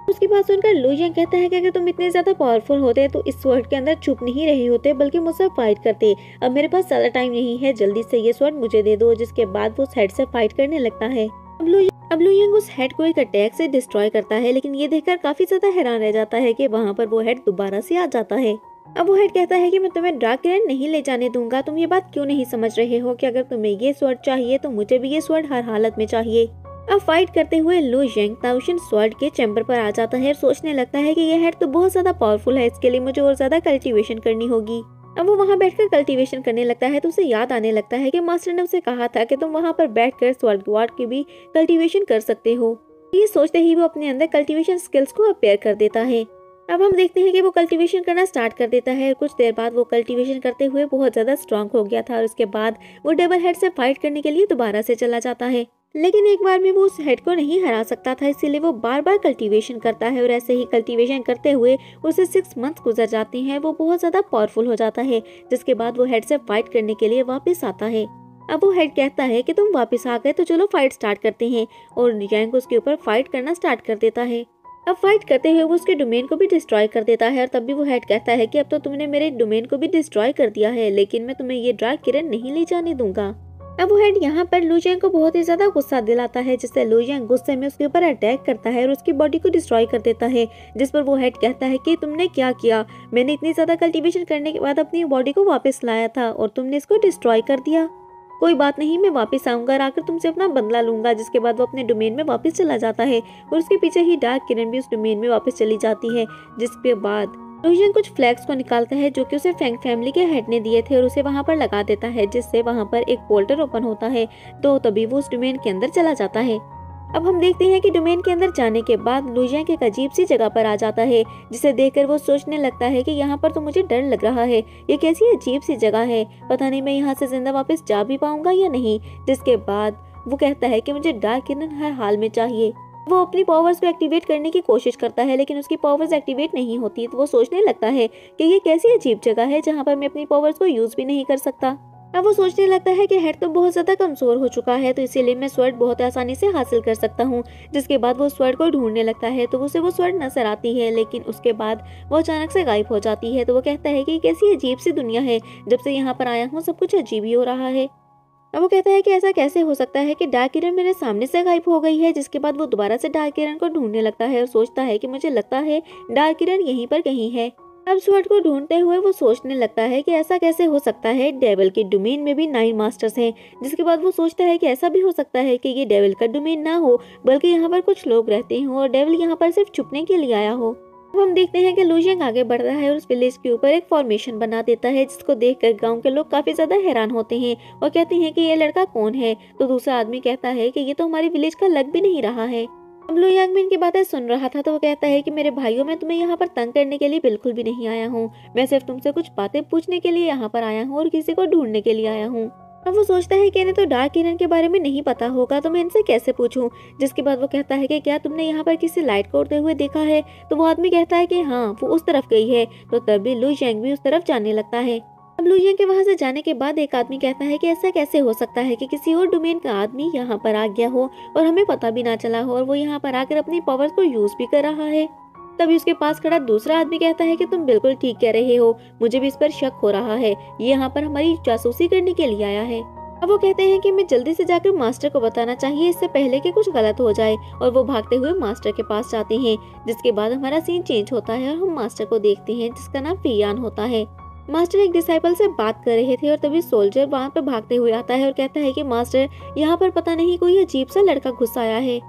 [SPEAKER 1] उसकी बात सुनकर लुयिंग कहता है कि अगर तुम इतने ज्यादा पावरफुल होते तो इस स्वॉर्ड के अंदर छुप नहीं रहे होते, बल्कि मुझसे फाइट करते। अब मेरे पास ज्यादा टाइम नहीं है, जल्दी से ये स्वॉर्ड मुझे दे दो। जिसके बाद वो उस हेड से फाइट करने लगता है। अब लुयिंग उस हेड को एक अटैक से डिस्ट्रॉय करता है, लेकिन ये देखकर काफी ज्यादा हैरान रह जाता है कि वहाँ पर वो हेड दोबारा से आ जाता है। अब वो हेड कहता है कि मैं तुम्हें डार्क किरण नहीं ले जाने दूंगा। तुम ये बात क्यों नहीं समझ रहे हो कि अगर तुम्हें ये स्वॉर्ड चाहिए तो मुझे भी ये स्वॉर्ड हर हालत में चाहिए। अब फाइट करते हुए लू येंग ताओशिन स्वॉर्ड के चैम्बर पर आ जाता है और सोचने लगता है कि ये हेड तो बहुत ज्यादा पावरफुल है, इसके लिए मुझे और ज्यादा कल्टीवेशन करनी होगी। अब वो वहाँ बैठकर कल्टीवेशन करने लगता है तो उसे याद आने लगता है कि मास्टर ने उसे कहा था कि तुम वहाँ पर बैठकर स्वर्गवाद की भी कल्टीवेशन कर सकते हो। ये सोचते ही वो अपने अंदर कल्टीवेशन स्किल्स को अपेयर कर देता है। अब हम देखते हैं कि वो कल्टीवेशन करना स्टार्ट कर देता है और कुछ देर बाद वो कल्टीवेशन करते हुए बहुत ज़्यादा स्ट्रांग हो गया था और उसके बाद वो डबल हेड से फाइट करने के लिए दोबारा से चला जाता है। लेकिन एक बार में वो उस हेड को नहीं हरा सकता था, इसीलिए वो बार बार कल्टीवेशन करता है और ऐसे ही कल्टीवेशन करते हुए उसे 6 मंथ गुजर जाते हैं। वो बहुत ज़्यादा पावरफुल हो जाता है, जिसके बाद वो हेड से फाइट करने के लिए वापस आता है। अब वो हेड कहता है कि तुम वापस आ गए तो चलो फाइट स्टार्ट करते हैं, और यांग उसके ऊपर फाइट करना स्टार्ट कर देता है। अब फाइट करते हुए वो उसके डोमेन को भी डिस्ट्रॉय कर देता है और तब भी वो हेड कहता है कि अब तो तुमने मेरे डोमेन को भी डिस्ट्रॉय कर दिया है, लेकिन मैं तुम्हें ये डार्क किरण नहीं ले जाने दूंगा। अब वो हेड यहाँ पर लू यांग को बहुत ही ज्यादा गुस्सा दिलाता है, जिससे लू यांग गुस्से में उसके ऊपर अटैक करता है और उसकी बॉडी को डिस्ट्रॉय कर देता है। जिस पर वो हेड कहता है कि तुमने क्या किया, मैंने इतनी ज्यादा कल्टीवेशन करने के बाद अपनी बॉडी को वापस लाया था और तुमने इसको डिस्ट्रॉय कर दिया। कोई बात नहीं, मैं वापस आऊंगा और आकर तुमसे अपना बदला लूंगा। जिसके बाद वो अपने डोमेन में वापस चला जाता है और उसके पीछे ही डार्क किरण भी उस डोमेन में वापस चली जाती है। जिसके बाद लू यांग कुछ फ्लैग्स को निकालता है जो कि उसे फैंग फैमिली के हेड ने दिए थे और उसे वहां पर लगा देता है, जिससे वहां पर एक पोर्टल ओपन होता है। तो तभी वो उस डोमेन के अंदर चला जाता है। अब हम देखते हैं कि डोमेन के अंदर जाने के बाद लू यांग एक अजीब सी जगह पर आ जाता है, जिसे देखकर वो सोचने लगता है कि यहाँ पर तो मुझे डर लग रहा है, ये कैसी अजीब सी जगह है, पता नहीं मैं यहाँ से जिंदा वापस जा भी पाऊंगा या नहीं। जिसके बाद वो कहता है कि मुझे डार्क किरण हर हाल में चाहिए। वो अपनी पावर्स को एक्टिवेट करने की कोशिश करता है, लेकिन उसकी पावर्स एक्टिवेट नहीं होती। तो वो सोचने लगता है कि ये कैसी अजीब जगह है जहाँ पर मैं अपनी पावर्स को यूज भी नहीं कर सकता। अब वो सोचने लगता है कि हेड तो बहुत ज्यादा कमजोर हो चुका है, तो इसीलिए मैं स्वॉर्ड बहुत आसानी से हासिल कर सकता हूँ। जिसके बाद वो स्वॉर्ड को ढूंढने लगता है तो उसे वो स्वॉर्ड नजर आती है, लेकिन उसके बाद वो अचानक से गायब हो जाती है। तो वो कहता है कि कैसी अजीब सी दुनिया है, जब से यहाँ पर आया हूँ सब कुछ अजीब ही हो रहा है। अब वो कहता है कि ऐसा कैसे हो सकता है कि डार्क किरण मेरे सामने से गायब हो गई है। जिसके बाद वो दोबारा से डार्क किरण को ढूंढने लगता है और सोचता है कि मुझे लगता है डार्क किरण यहीं पर कहीं है। अब स्वॉर्ड को ढूंढते हुए वो सोचने लगता है कि ऐसा कैसे हो सकता है, डेविल के डोमेन में भी 9 मास्टर्स हैं। जिसके बाद वो सोचता है कि ऐसा भी हो सकता है कि ये डेविल का डोमेन ना हो, बल्कि यहाँ पर कुछ लोग रहते हों और डेविल यहाँ पर सिर्फ छुपने के लिए आया हो। अब हम देखते हैं कि लू यांग आगे बढ़ रहा है और उस विलेज के ऊपर एक फॉर्मेशन बना देता है, जिसको देखकर गांव के लोग काफी ज्यादा हैरान होते हैं और कहते हैं कि ये लड़का कौन है। तो दूसरा आदमी कहता है कि ये तो हमारी विलेज का लग भी नहीं रहा है। अब लू यांग भी इनकी बातें सुन रहा था, तो वो कहता है कि मेरे भाइयों, मैं तुम्हें यहाँ पर तंग करने के लिए बिल्कुल भी नहीं आया हूँ। मैं सिर्फ तुमसे कुछ बातें पूछने के लिए यहाँ पर आया हूँ और किसी को ढूंढने के लिए आया हूँ। अब वो सोचता है कि इन्हें तो डार्क किरण के बारे में नहीं पता होगा, तो मैं इनसे कैसे पूछूं। जिसके बाद वो कहता है कि क्या तुमने यहाँ पर किसी लाइट को उड़ते हुए देखा है। तो वो आदमी कहता है कि हाँ, वो उस तरफ गई है। तो तभी लू यांग भी उस तरफ जाने लगता है। अब लू यांग के वहां से जाने के बाद एक आदमी कहता है कि ऐसा कैसे हो सकता है कि किसी और डोमेन का आदमी यहाँ पर आ गया हो और हमें पता भी ना चला हो, और वो यहाँ पर आकर अपनी पावर्स को यूज भी कर रहा है। तभी उसके पास खड़ा दूसरा आदमी कहता है कि तुम बिल्कुल ठीक कह रहे हो, मुझे भी इस पर शक हो रहा है, ये यहाँ पर हमारी जासूसी करने के लिए आया है। अब वो कहते हैं कि मैं जल्दी से जाकर मास्टर को बताना चाहिए, इससे पहले कि कुछ गलत हो जाए। और वो भागते हुए मास्टर के पास जाते हैं। जिसके बाद हमारा सीन चेंज होता है और हम मास्टर को देखते हैं, जिसका नाम फियान होता है। मास्टर एक डिसाइपल से बात कर रहे थे और तभी सोल्जर वहाँ पर भागते हुए आता है और कहता है कि मास्टर, यहाँ पर पता नहीं कोई अजीब सा लड़का घुस आया है।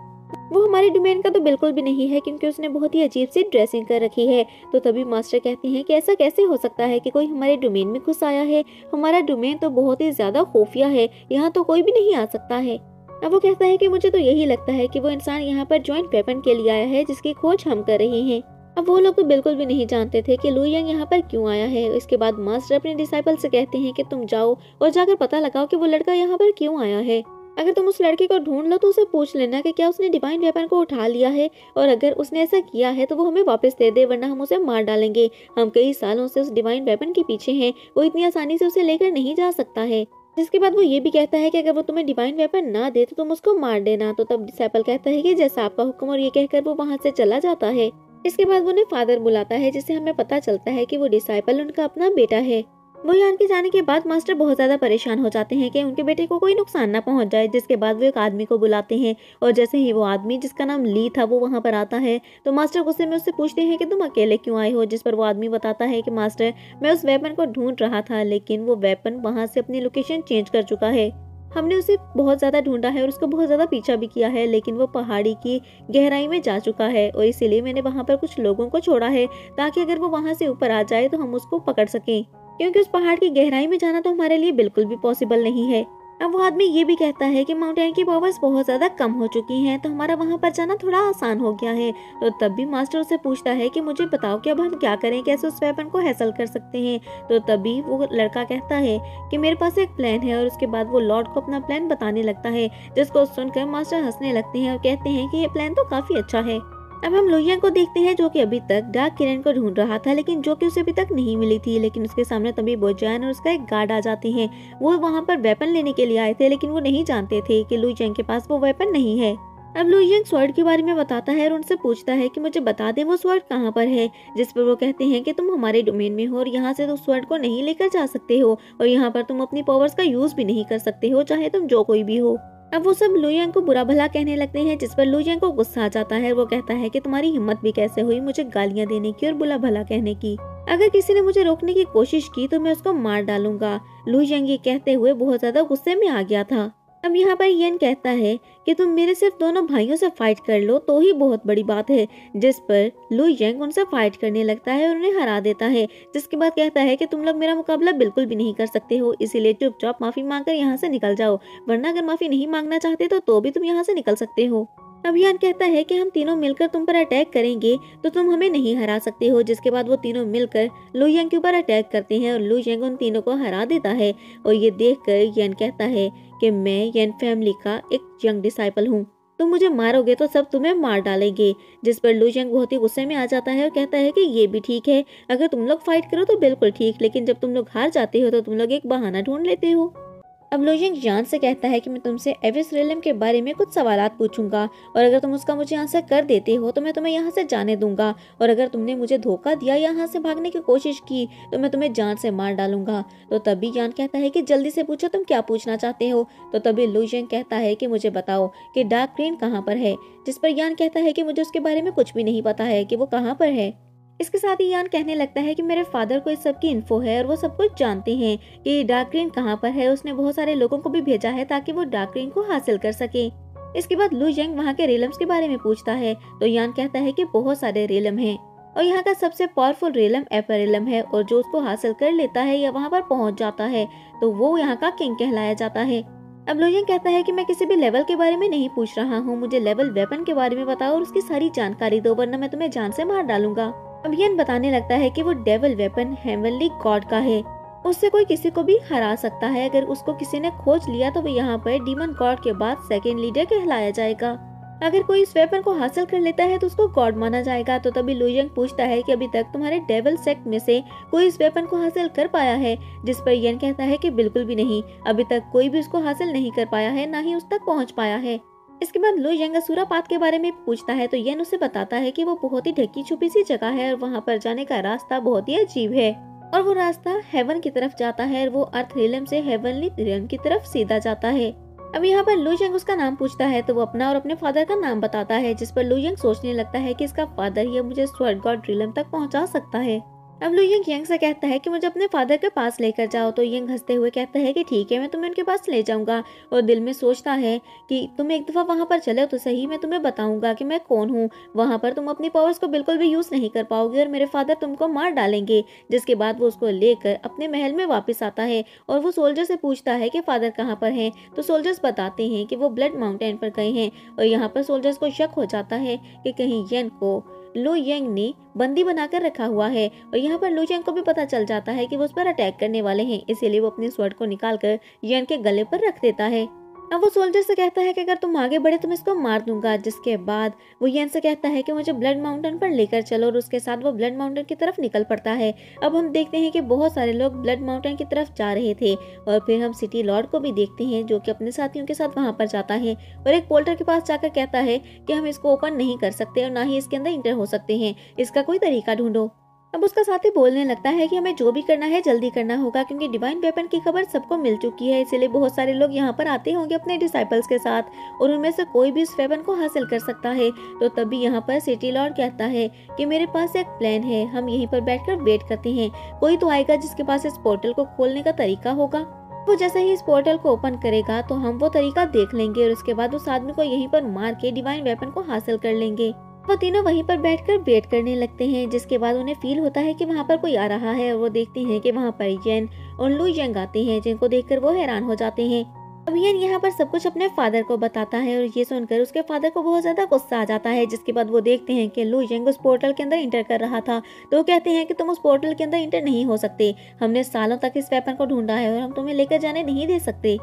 [SPEAKER 1] वो हमारे डोमेन का तो बिल्कुल भी नहीं है, क्योंकि उसने बहुत ही अजीब सी ड्रेसिंग कर रखी है। तो तभी मास्टर कहते हैं कि ऐसा कैसे हो सकता है कि कोई हमारे डोमेन में घुस आया है, हमारा डोमेन तो बहुत ही ज्यादा खुफिया है, यहाँ तो कोई भी नहीं आ सकता है। अब वो कहता है कि मुझे तो यही लगता है कि वो इंसान यहाँ पर जॉइंट वेपन के लिए आया है, जिसकी खोज हम कर रहे हैं। अब वो लोग तो बिल्कुल भी नहीं जानते थे कि लू यांग यहाँ पर क्यों आया है। इसके बाद मास्टर अपने डिसाइपल से कहते हैं कि तुम जाओ और जाकर पता लगाओ कि वो लड़का यहाँ पर क्यों आया है। अगर तुम उस लड़के को ढूंढ लो तो उसे पूछ लेना कि क्या उसने डिवाइन वेपन को उठा लिया है, और अगर उसने ऐसा किया है तो वो हमें वापस दे दे, वरना हम उसे मार डालेंगे। हम कई सालों से उस डिवाइन वेपन के पीछे हैं, वो इतनी आसानी से उसे लेकर नहीं जा सकता है। जिसके बाद वो ये भी कहता है कि अगर वो तुम्हें डिवाइन वेपन ना दे तो तुम उसको मार देना। तो तब डिसाइपल कहता है कि जैसा आपका हुक्म, और ये कहकर वो वहाँ से चला जाता है। इसके बाद वो उन्हें फादर बुलाता है, जिससे हमें पता चलता है कि वो डिसाइपल उनका अपना बेटा है। वो यान के जाने के बाद मास्टर बहुत ज्यादा परेशान हो जाते हैं कि उनके बेटे को कोई नुकसान ना पहुंच जाए, जिसके बाद वो एक आदमी को बुलाते हैं और जैसे ही वो आदमी जिसका नाम ली था वो वहां पर आता है तो मास्टर गुस्से में उससे पूछते हैं कि तुम अकेले क्यों आए हो, जिस पर वो आदमी बताता है कि मास्टर मैं उस वेपन को ढूंढ रहा था लेकिन वो वेपन वहां से अपनी लोकेशन चेंज कर चुका है। हमने उसे बहुत ज्यादा ढूंढा है और उसको बहुत ज्यादा पीछा भी किया है लेकिन वो पहाड़ी की गहराई में जा चुका है और इसीलिए मैंने वहां पर कुछ लोगों को छोड़ा है ताकि अगर वो वहां से ऊपर आ जाए तो हम उसको पकड़ सकें, क्योंकि उस पहाड़ की गहराई में जाना तो हमारे लिए बिल्कुल भी पॉसिबल नहीं है। अब वो आदमी ये भी कहता है कि माउंटेन की पावर्स बहुत ज्यादा कम हो चुकी हैं तो हमारा वहां पर जाना थोड़ा आसान हो गया है। तो तब भी मास्टर उससे पूछता है कि मुझे बताओ कि अब हम क्या करें, कैसे उस वेपन को हासिल कर सकते हैं। तो तभी वो लड़का कहता है कि मेरे पास एक प्लान है और उसके बाद वो लॉर्ड को अपना प्लान बताने लगता है, जिसको सुनकर मास्टर हंसने लगते हैं और कहते हैं कि ये प्लान तो काफी अच्छा है। अब हम लुइयांग को देखते हैं जो कि अभी तक डार्क किरण को ढूंढ रहा था लेकिन जो कि उसे अभी तक नहीं मिली थी, लेकिन उसके सामने तभी बोजान और उसका एक गार्ड आ जाते हैं। वो वहां पर वेपन लेने के लिए आए थे लेकिन वो नहीं जानते थे कि लुइयांग के पास वो वेपन नहीं है। अब लुइयांग स्वॉर्ड के बारे में बताता है और उनसे पूछता है कि मुझे बता दें वो स्वॉर्ड कहाँ पर है, जिस पर वो कहते हैं कि तुम हमारे डोमेन में हो और यहाँ से तुम स्वॉर्ड को नहीं लेकर जा सकते हो और यहाँ पर तुम अपनी पावर्स का यूज भी नहीं कर सकते हो, चाहे तुम जो कोई भी हो। अब वो सब लुइयांग को बुरा भला कहने लगते हैं, जिस पर लुइयांग को गुस्सा आ जाता है। वो कहता है कि तुम्हारी हिम्मत भी कैसे हुई मुझे गालियां देने की और बुरा भला कहने की, अगर किसी ने मुझे रोकने की कोशिश की तो मैं उसको मार डालूंगा। लुइयांग ये कहते हुए बहुत ज्यादा गुस्से में आ गया था। अब यहाँ पर येन कहता है कि तुम मेरे सिर्फ दोनों भाइयों से फाइट कर लो तो ही बहुत बड़ी बात है, जिस पर लुइयांग उनसे फाइट करने लगता है और उन्हें हरा देता है। जिसके बाद कहता है कि तुम लोग मेरा मुकाबला बिल्कुल भी नहीं कर सकते हो, इसीलिए चुपचाप माफी मांगकर यहाँ से निकल जाओ, वरना अगर माफी नहीं मांगना चाहते तो भी तुम यहाँ से निकल सकते हो। अब यान कहता है कि हम तीनों मिलकर तुम पर अटैक करेंगे तो तुम हमें नहीं हरा सकते हो। जिसके बाद वो तीनों मिलकर लुइयांग के ऊपर अटैक करते हैं और लुइयांग उन तीनों को हरा देता है। और ये देखकर यान कहता है कि मैं यान फैमिली का एक यंग डिसाइपल हूँ, तुम मुझे मारोगे तो सब तुम्हें मार डालेंगे। जिस पर लुइयांग बहुत ही गुस्से में आ जाता है और कहता है कि ये भी ठीक है, अगर तुम लोग फाइट करो तो बिल्कुल ठीक, लेकिन जब तुम लोग हार जाते हो तो तुम लोग एक बहाना ढूंढ लेते हो। अब लुइयांग यान से कहता है कि मैं तुमसे एविस रिलम के बारे में कुछ सवालात पूछूंगा और अगर तुम उसका मुझे आंसर कर देते हो तो मैं तुम्हें यहाँ से जाने दूंगा, और अगर तुमने मुझे धोखा दिया या यहाँ से भागने की कोशिश की तो मैं तुम्हें जान से मार डालूंगा। तो तभी यान कहता है कि जल्दी से पूछो तुम क्या पूछना चाहते हो। तो तभी लुइयांग कहता है कि मुझे बताओ कि डार्क क्रेन कहाँ पर है, जिस पर यान कहता है कि मुझे उसके बारे में कुछ भी नहीं पता है कि वो कहाँ पर है। इसके साथ ही यान कहने लगता है कि मेरे फादर को इस सब की इन्फो है और वो सब कुछ जानते हैं कि डार्क क्रेन कहाँ पर है। उसने बहुत सारे लोगों को भी भेजा है ताकि वो डार्क क्रेन को हासिल कर सके। इसके बाद लुइयांग वहाँ के रेलम्स के बारे में पूछता है तो यान कहता है कि बहुत सारे रेलम हैं और यहाँ का सबसे पावरफुल रेलम एपरेलम है और जो उसको हासिल कर लेता है या वहाँ पर पहुँच जाता है तो वो यहाँ का किंग कहलाया जाता है। अब लुइयांग कहता है कि मैं किसी भी लेवल के बारे में नहीं पूछ रहा हूँ, मुझे लेवल वेपन के बारे में बताओ और उसकी सारी जानकारी दो, वरना मैं तुम्हें जान से मार डालूंगा। अब यान बताने लगता है कि वो डेविल वेपन हेवनली गॉड का है, उससे कोई किसी को भी हरा सकता है। अगर उसको किसी ने खोज लिया तो वो यहाँ पर डीमन गॉड के बाद सेकेंड लीडर कहलाया जाएगा। अगर कोई इस वेपन को हासिल कर लेता है तो उसको गॉड माना जाएगा। तो तभी लुइयांग पूछता है कि अभी तक तुम्हारे डेविल सेक्ट में से कोई इस वेपन को हासिल कर पाया है, जिस पर यान कहता है कि बिल्कुल भी नहीं, अभी तक कोई भी उसको हासिल नहीं कर पाया है, ना ही उस तक पहुँच पाया है। इसके बाद लुइयांग असुरापात के बारे में पूछता है तो येन उसे बताता है कि वो बहुत ही ढकी छुपी सी जगह है और वहाँ पर जाने का रास्ता बहुत ही अजीब है और वो रास्ता हेवन की तरफ जाता है और वो अर्थ रिलम से हेवनली रिलम की तरफ सीधा जाता है। अब यहाँ पर लुइयांग उसका नाम पूछता है तो वो अपना और अपने फादर का नाम बताता है, जिस पर लुइयांग सोचने लगता है कि इसका फादर ही मुझे स्वर्ग गॉड रिलम तक पहुँचा सकता है। अब लुइयांग यांग से कहता है कि मुझे अपने फादर के पास लेकर जाओ तो यांग हंसते हुए कहता है कि ठीक है, मैं तुम्हें उनके पास ले जाऊंगा। और दिल में सोचता है कि तुम एक दफा वहां पर चलो तो सही, मैं तुम्हें बताऊंगा कि मैं कौन हूँ। वहां पर तुम अपनी पावर्स को बिल्कुल भी यूज नहीं कर पाओगे और मेरे फादर तुमको मार डालेंगे। जिसके बाद वो उसको लेकर अपने महल में वापस आता है और वो सोल्जर से पूछता है कि फादर कहाँ पर हैं। तो सोल्जर्स बताते हैं कि वो ब्लड माउंटेन पर गए हैं और यहाँ पर सोल्जर्स को शक हो जाता है कि कहीं येन को लुइयांग ने बंदी बनाकर रखा हुआ है। और यहाँ पर लुइयांग को भी पता चल जाता है कि वो उस पर अटैक करने वाले हैं, इसीलिए वो अपने स्वॉर्ड को निकालकर येन के गले पर रख देता है। अब वो सोल्जर से कहता है कि अगर तुम आगे बढ़े तो मैं इसको मार दूंगा। जिसके बाद वो येन से कहता है कि मुझे ब्लड माउंटेन पर लेकर चलो और उसके साथ वो ब्लड माउंटेन की तरफ निकल पड़ता है। अब हम देखते हैं कि बहुत सारे लोग ब्लड माउंटेन की तरफ जा रहे थे और फिर हम सिटी लॉर्ड को भी देखते हैं जो कि अपने साथियों के साथ वहां पर जाता है और एक पोल्टर के पास जाकर कहता है कि हम इसको ओपन नहीं कर सकते और ना ही इसके अंदर इंटर हो सकते हैं, इसका कोई तरीका ढूंढो। अब उसका साथी बोलने लगता है कि हमें जो भी करना है जल्दी करना होगा, क्योंकि डिवाइन वेपन की खबर सबको मिल चुकी है, इसीलिए बहुत सारे लोग यहाँ पर आते होंगे अपने डिसाइपल्स के साथ और उनमें से कोई भी उस वेपन को हासिल कर सकता है। तो तभी यहाँ पर सिटी लॉर्ड कहता है कि मेरे पास एक प्लान है, हम यहीं पर बैठकर वेट करते हैं, कोई तो आएगा जिसके पास इस पोर्टल को खोलने का तरीका होगा। वो जैसे ही इस पोर्टल को ओपन करेगा तो हम वो तरीका देख लेंगे और उसके बाद उस आदमी को यहीं पर मार के डिवाइन वेपन को हासिल कर लेंगे। वो तीनों वहीं पर बैठकर वेट करने लगते हैं, जिसके बाद उन्हें फील होता है कि वहाँ पर कोई आ रहा है और वो देखते हैं कि वहाँ पर येन और लुई जेंग आते हैं, जिनको देखकर वो हैरान हो जाते हैं। अब येन यहाँ पर सब कुछ अपने फादर को बताता है और ये सुनकर उसके फादर को बहुत ज्यादा गुस्सा आ जाता है, जिसके बाद वो देखते हैं कि लुई जेंग उस पोर्टल के अंदर इंटर कर रहा था। तो वो कहते हैं कि तुम उस पोर्टल के अंदर इंटर नहीं हो सकते, हमने सालों तक इस वेपन को ढूंढा है और हम तुम्हें लेकर जाने नहीं दे सकते।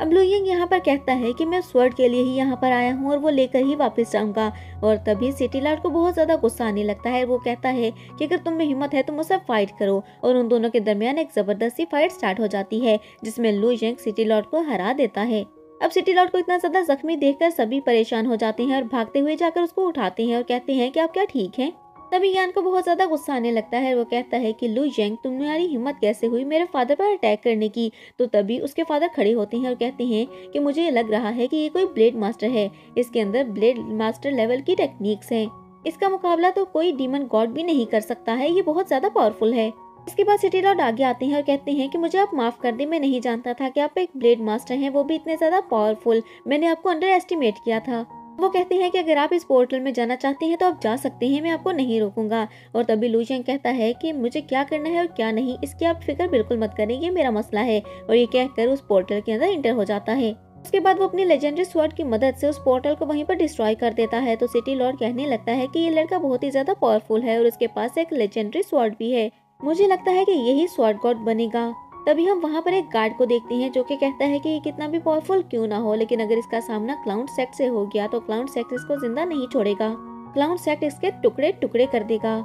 [SPEAKER 1] अब लुई जेंग यहाँ पर कहता है कि मैं स्वर्ड के लिए ही यहाँ पर आया हूँ और वो लेकर ही वापस जाऊंगा। और तभी सिटी लॉर्ड को बहुत ज्यादा गुस्सा आने लगता है। वो कहता है कि अगर तुम में हिम्मत है तो मुझसे फाइट करो, और उन दोनों के दरमियान एक जबरदस्ती फाइट स्टार्ट हो जाती है, जिसमें लुई जेंग सिटी लॉर्ड को हरा देता है। अब सिटी लॉर्ड को इतना ज्यादा जख्मी देखकर सभी परेशान हो जाते हैं और भागते हुए जाकर उसको उठाते हैं और कहते हैं कि आप क्या ठीक हैं। तभी यान को बहुत ज्यादा गुस्सा आने लगता है। वो कहता है कि लुई जेंग, तुम्हारी हिम्मत कैसे हुई मेरे फादर पर अटैक करने की। तो तभी उसके फादर खड़े होते हैं और कहते हैं कि मुझे ये लग रहा है कि ये कोई ब्लेड मास्टर है, इसके अंदर ब्लेड मास्टर लेवल की टेक्निक्स हैं, इसका मुकाबला तो कोई डीमन गॉड भी नहीं कर सकता है, ये बहुत ज्यादा पावरफुल है। इसके बाद सिटी लॉर्ड आगे आते हैं और कहते हैं कि मुझे आप माफ कर दें, मैं नहीं जानता था कि आप एक ब्लेड मास्टर हैं, वो भी इतने ज्यादा पावरफुल, मैंने आपको अंडर एस्टिमेट किया था। वो कहते हैं कि अगर आप इस पोर्टल में जाना चाहते हैं तो आप जा सकते हैं, मैं आपको नहीं रोकूंगा। और तभी लुई जेंग कहता है कि मुझे क्या करना है और क्या नहीं, इसकी आप फिक्र बिल्कुल मत करें, ये मेरा मसला है। और ये कहकर उस पोर्टल के अंदर इंटर हो जाता है। उसके बाद वो अपनी लेजेंडरी स्वॉर्ड की मदद से उस पोर्टल को वहीं पर डिस्ट्रॉय कर देता है। तो सिटी लॉर्ड कहने लगता है कि ये लड़का बहुत ही ज्यादा पावरफुल है और उसके पास एक लेजेंडरी स्वॉर्ड भी है, मुझे लगता है कि यही स्वॉर्ड गॉड बनेगा। तभी हम वहाँ पर एक गार्ड को देखते हैं जो कि कहता है कि ये कितना भी पावरफुल क्यों ना हो, लेकिन अगर इसका सामना क्लाउन सेक्ट से हो गया तो क्लाउन सेक्ट इसको जिंदा नहीं छोड़ेगा, क्लाउन सेक्ट इसके टुकड़े टुकड़े कर देगा।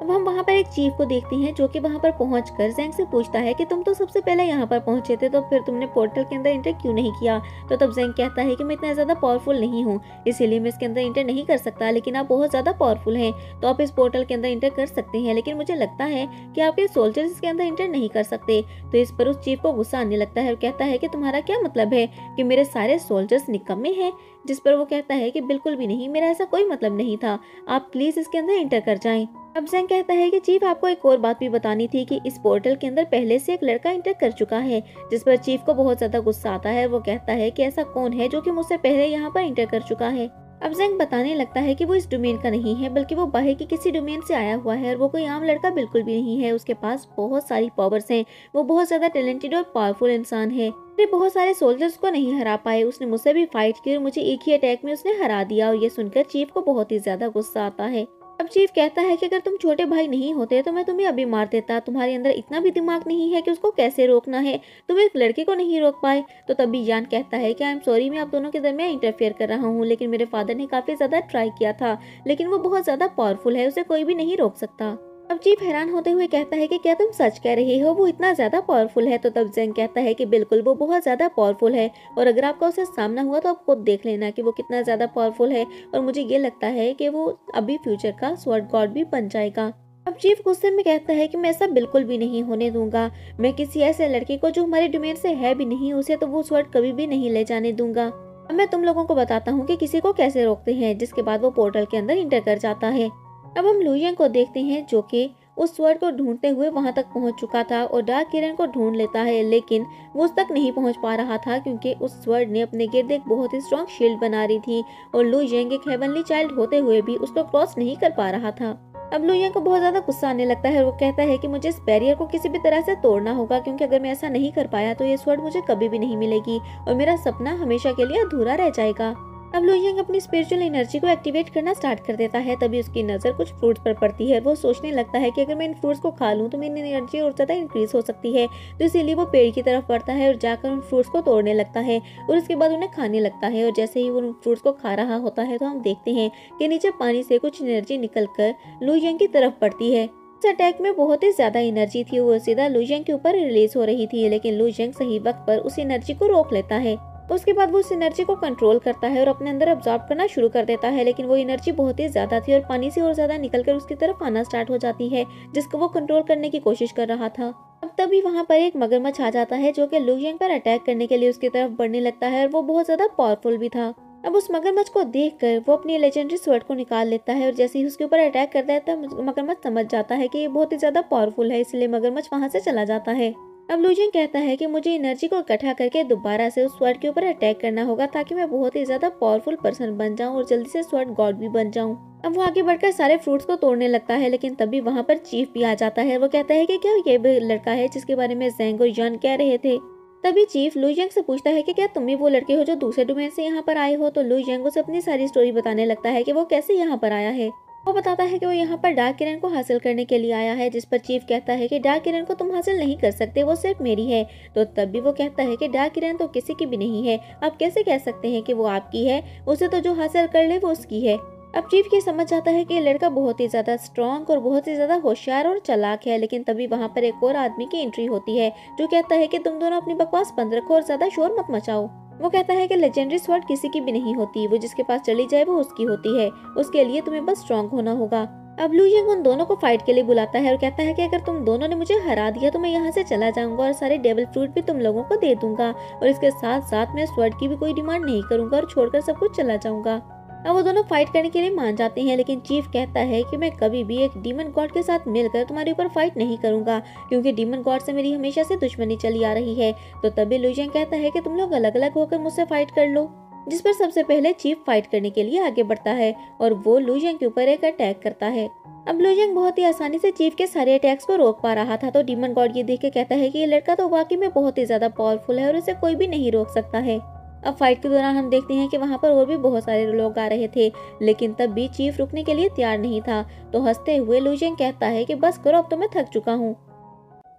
[SPEAKER 1] अब हम वहाँ पर एक चीफ को देखते हैं जो कि वहाँ पर पहुंचकर जेंग से पूछता है कि तुम तो सबसे पहले यहाँ पर पहुंचे थे, तो फिर तुमने पोर्टल के अंदर इंटर क्यों नहीं किया। तो तब जेंग कहता है कि मैं इतना ज्यादा पावरफुल नहीं हूँ, इसीलिए मैं इसके अंदर इंटर नहीं कर सकता, लेकिन आप बहुत ज्यादा पावरफुल हैं तो आप इस पोर्टल के अंदर इंटर कर सकते हैं, लेकिन मुझे लगता है कि आपके सोल्जर्स इसके अंदर इंटर नहीं कर सकते। तो इस पर उस चीफ को गुस्सा आने लगता है और कहता है कि तुम्हारा क्या मतलब है कि मेरे सारे सोल्जर्स निकम्मे हैं। जिस पर वो कहता है कि बिल्कुल भी नहीं, मेरा ऐसा कोई मतलब नहीं था, आप प्लीज इसके अंदर इंटर कर जाएं। अब जेंग कहता है कि चीफ आपको एक और बात भी बतानी थी कि इस पोर्टल के अंदर पहले से एक लड़का इंटर कर चुका है। जिस पर चीफ को बहुत ज्यादा गुस्सा आता है। वो कहता है कि ऐसा कौन है जो कि मुझसे पहले यहाँ पर इंटर कर चुका है। अब जेंग बताने लगता है कि वो इस डोमेन का नहीं है, बल्कि वो बाहर की किसी डोमेन से आया हुआ है और वो कोई आम लड़का बिल्कुल भी नहीं है, उसके पास बहुत सारी पावर्स हैं, वो बहुत ज्यादा टैलेंटेड और पावरफुल इंसान है। बहुत सारे सोल्जर्स को नहीं हरा पाए, उसने मुझसे भी फाइट की और मुझे एक ही अटैक में उसने हरा दिया। और ये सुनकर चीफ को बहुत ही ज्यादा गुस्सा आता है। अब चीफ कहता है कि अगर तुम छोटे भाई नहीं होते तो मैं तुम्हें अभी मार देता, तुम्हारे अंदर इतना भी दिमाग नहीं है कि उसको कैसे रोकना है, तुम एक लड़के को नहीं रोक पाए। तो तभी यान कहता है कि आई एम सॉरी, मैं आप दोनों के दरमियान इंटरफेयर कर रहा हूँ, लेकिन मेरे फादर ने काफी ज्यादा ट्राई किया था, लेकिन वो बहुत ज्यादा पावरफुल है, उसे कोई भी नहीं रोक सकता। अब चीफ हैरान होते हुए कहता है कि क्या तुम सच कह रहे हो, वो इतना ज्यादा पावरफुल है। तो तब जेंग कहता है कि बिल्कुल, वो बहुत ज्यादा पावरफुल है और अगर आपका उसे सामना हुआ तो आप खुद देख लेना कि वो कितना ज्यादा पावरफुल है, और मुझे ये लगता है कि वो अभी फ्यूचर का स्वॉर्ड गॉड भी बन जाएगा। अब चीफ गुस्से में कहता है कि मैं ऐसा बिल्कुल भी नहीं होने दूंगा, मैं किसी ऐसे लड़के को जो हमारे डोमेन से है भी नहीं, उसे तो वो स्वॉर्ड कभी भी नहीं ले जाने दूंगा। अब मैं तुम लोगों को बताता हूँ कि किसी को कैसे रोकते हैं। जिसके बाद वो पोर्टल के अंदर इंटर कर जाता है। अब हम लुई जेंग को देखते हैं जो कि उस स्वॉर्ड को ढूंढते हुए वहां तक पहुंच चुका था और डार्क किरण को ढूंढ लेता है, लेकिन वो उस तक नहीं पहुंच पा रहा था क्योंकि उस स्वॉर्ड ने अपने गिर्द एक बहुत ही स्ट्रॉन्ग शील्ड बना रही थी और लुई जेंग एक हेवनली चाइल्ड होते हुए भी उसको क्रॉस नहीं कर पा रहा था। अब लुई जेंग को बहुत ज्यादा गुस्सा आने लगता है। वो कहता है कि मुझे इस बैरियर को किसी भी तरह से तोड़ना होगा, क्योंकि अगर मैं ऐसा नहीं कर पाया तो ये स्वॉर्ड मुझे कभी भी नहीं मिलेगी और मेरा सपना हमेशा के लिए अधूरा रह जाएगा। अब लुई जेंग अपनी स्पिरिचुअल एनर्जी को एक्टिवेट करना स्टार्ट कर देता है। तभी उसकी नजर कुछ फ्रूट्स पर पड़ती है। वो सोचने लगता है कि अगर मैं इन फ्रूट्स को खा लूं तो मेरी एनर्जी और ज्यादा इंक्रीज हो सकती है। तो इसीलिए वो पेड़ की तरफ बढ़ता है और जाकर उन फ्रूट्स को तोड़ने लगता है और उसके बाद उन्हें खाने लगता है। और जैसे ही वो उन फ्रूट्स को खा रहा होता है तो हम देखते हैं कि नीचे पानी से कुछ एनर्जी निकल कर लुई जेंग की तरफ पड़ती है। इस अटैक में बहुत ही ज्यादा एनर्जी थी, वो सीधा लुई जेंग के ऊपर रिलीज हो रही थी, लेकिन लुई जेंग सही वक्त पर उस एनर्जी को रोक लेता है। उसके बाद वो उस एनर्जी को कंट्रोल करता है और अपने अंदर अब्जॉर्ब करना शुरू कर देता है, लेकिन वो एनर्जी बहुत ही ज्यादा थी और पानी से और ज्यादा निकलकर उसकी तरफ आना स्टार्ट हो जाती है, जिसको वो कंट्रोल करने की कोशिश कर रहा था। अब तभी वहाँ पर एक मगरमच्छ आ जाता है जो कि लू यंग पर अटैक करने के लिए उसकी तरफ बढ़ने लगता है और वो बहुत ज्यादा पावरफुल भी था। अब उस मगरमच्छ को देखकर वो अपनी लेजेंडरी स्वॉर्ड को निकाल लेता है और जैसे ही उसके ऊपर अटैक करता है तब मगरमच्छ समझ जाता है कि ये बहुत ही ज्यादा पावरफुल है, इसलिए मगरमच्छ वहां से चला जाता है। अब लू जिंग कहता है कि मुझे एनर्जी को इकट्ठा करके दोबारा से उस स्वॉर्ड के ऊपर अटैक करना होगा ताकि मैं बहुत ही ज्यादा पावरफुल पर्सन बन जाऊं और जल्दी से स्वॉर्ड गॉड भी बन जाऊं। अब वो आगे बढ़कर सारे फ्रूट्स को तोड़ने लगता है, लेकिन तभी वहाँ पर चीफ भी आ जाता है। वो कहता है कि क्या ये भी लड़का है जिसके बारे में ज़ैंग और यान कह रहे थे। तभी चीफ लू यंग से पूछता है कि क्या तुम ही वो लड़के हो जो दूसरे डोमेन से यहाँ पर आए हो। तो लू यंग उसे अपनी सारी स्टोरी बताने लगता है कि वो कैसे यहाँ पर आया है। वो बताता है कि वो यहाँ पर डार्क किरण को हासिल करने के लिए आया है, जिस पर चीफ कहता है कि डार्क किरण को तुम हासिल नहीं कर सकते, वो सिर्फ मेरी है। तो तभी वो कहता है कि डार्क किरण तो किसी की भी नहीं है, आप कैसे कह सकते हैं कि वो आपकी है, उसे तो जो हासिल कर ले वो उसकी है। अब चीफ ये समझ जाता है कि ये लड़का बहुत ही ज्यादा स्ट्रॉन्ग और बहुत ही ज्यादा होशियार और चालाक है, लेकिन तभी वहाँ पर एक और आदमी की एंट्री होती है जो कहता है कि तुम दोनों अपनी बकवास बंद रखो और ज्यादा शोर मत मचाओ। वो कहता है कि लेजेंडरी स्वॉर्ड किसी की भी नहीं होती, वो जिसके पास चली जाए वो उसकी होती है, उसके लिए तुम्हें बस स्ट्रॉन्ग होना होगा। अब लू यंग उन दोनों को फाइट के लिए बुलाता है और कहता है कि अगर तुम दोनों ने मुझे हरा दिया तो मैं यहाँ से चला जाऊंगा और सारे डेविल फ्रूट भी तुम लोगों को दे दूंगा और इसके साथ साथ मैं स्वॉर्ड की भी कोई डिमांड नहीं करूंगा और छोड़कर सब कुछ चला जाऊंगा। अब वो दोनों फाइट करने के लिए मान जाते हैं, लेकिन चीफ कहता है कि मैं कभी भी एक डीमन गॉड के साथ मिलकर तुम्हारे ऊपर फाइट नहीं करूंगा, क्योंकि डीमन गॉड से मेरी हमेशा से दुश्मनी चली आ रही है। तो तभी लू जिंग कहता है कि तुम लोग अलग अलग होकर मुझसे फाइट कर लो, जिस पर सबसे पहले चीफ फाइट करने के लिए आगे बढ़ता है और वो लू जिंग के ऊपर एक अटैक करता है। अब लू जिंग बहुत ही आसानी से चीफ के सारे अटैक्स को रोक पा रहा था, तो डीमन गॉड ये देख के कहता है कि ये लड़का तो वाकई में बहुत ही ज्यादा पावरफुल है और इसे कोई भी नहीं रोक सकता है। अब फाइट के दौरान हम देखते हैं कि वहाँ पर और भी बहुत सारे लोग आ रहे थे, लेकिन तब भी चीफ रुकने के लिए तैयार नहीं था। तो हंसते हुए लू जिंग कहता है कि बस करो, अब तो मैं थक चुका हूँ।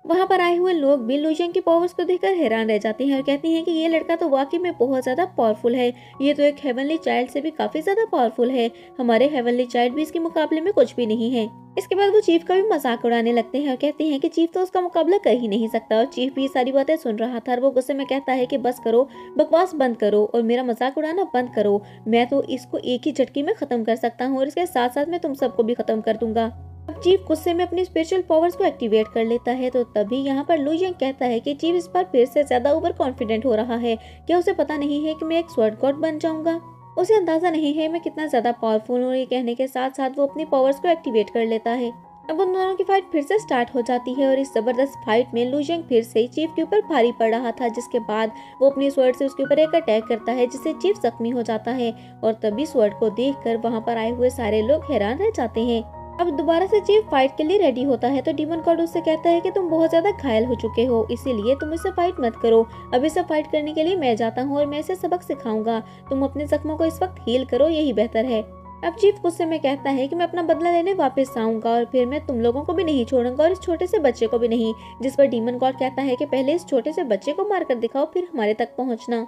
[SPEAKER 1] वहाँ पर आए हुए लोग भी लू जिंग की पावर्स को देखकर हैरान रह जाते हैं और कहते हैं कि ये लड़का तो वाकई में बहुत ज्यादा पावरफुल है, ये तो एक हेवनली चाइल्ड से भी काफी ज्यादा पावरफुल है, हमारे हेवनली चाइल्ड भी इसके मुकाबले में कुछ भी नहीं है। इसके बाद वो चीफ का भी मजाक उड़ाने लगते हैं और कहते हैं कि चीफ तो उसका मुकाबला कर ही नहीं सकता। और चीफ भी सारी बातें सुन रहा था और वो गुस्से में कहता है कि बस करो, बकवास बंद करो और मेरा मजाक उड़ाना बंद करो, मैं तो इसको एक ही झटके में खत्म कर सकता हूँ और इसके साथ साथ मैं तुम सबको भी खत्म कर दूंगा। अब चीफ गुस्से में अपनी स्पिरिचुअल पावर्स को एक्टिवेट कर लेता है। तो तभी यहाँ पर लू जिंग कहता है कि चीफ इस बार फिर से ज्यादा ओवर कॉन्फिडेंट हो रहा है, क्या उसे पता नहीं है कि मैं एक स्वॉर्ड गॉड बन जाऊंगा, उसे अंदाजा नहीं है मैं कितना ज्यादा पावरफुल हूँ। ये कहने के साथ साथ वो अपनी पावर्स को एक्टिवेट कर लेता है। अब उन दोनों की फाइट फिर से स्टार्ट हो जाती है और इस जबरदस्त फाइट में लू जिंग फिर से चीफ के ऊपर भारी पड़ रहा था, जिसके बाद वो अपनी स्वॉर्ड से उसके ऊपर एक अटैक करता है जिससे चीफ जख्मी हो जाता है। और तभी स्वॉर्ड को देखकर वहाँ पर आए हुए सारे लोग हैरान रह जाते हैं। अब दोबारा से चीफ फाइट के लिए रेडी होता है, तो डीमन गॉड उससे कहता है कि तुम बहुत ज्यादा घायल हो चुके हो, इसीलिए तुम इससे फाइट मत करो, अब इसे फाइट करने के लिए मैं जाता हूँ और मैं इसे सबक सिखाऊंगा, तुम अपने जख्मों को इस वक्त हील करो, यही बेहतर है। अब चीफ गुस्से में कहता है कि मैं अपना बदला लेने वापस आऊंगा और फिर मैं तुम लोगों को भी नहीं छोड़ूंगा और इस छोटे से बच्चे को भी नहीं। जिस पर डीमन गॉड कहता है कि पहले इस छोटे से बच्चे को मार कर दिखाओ, फिर हमारे तक पहुंचना।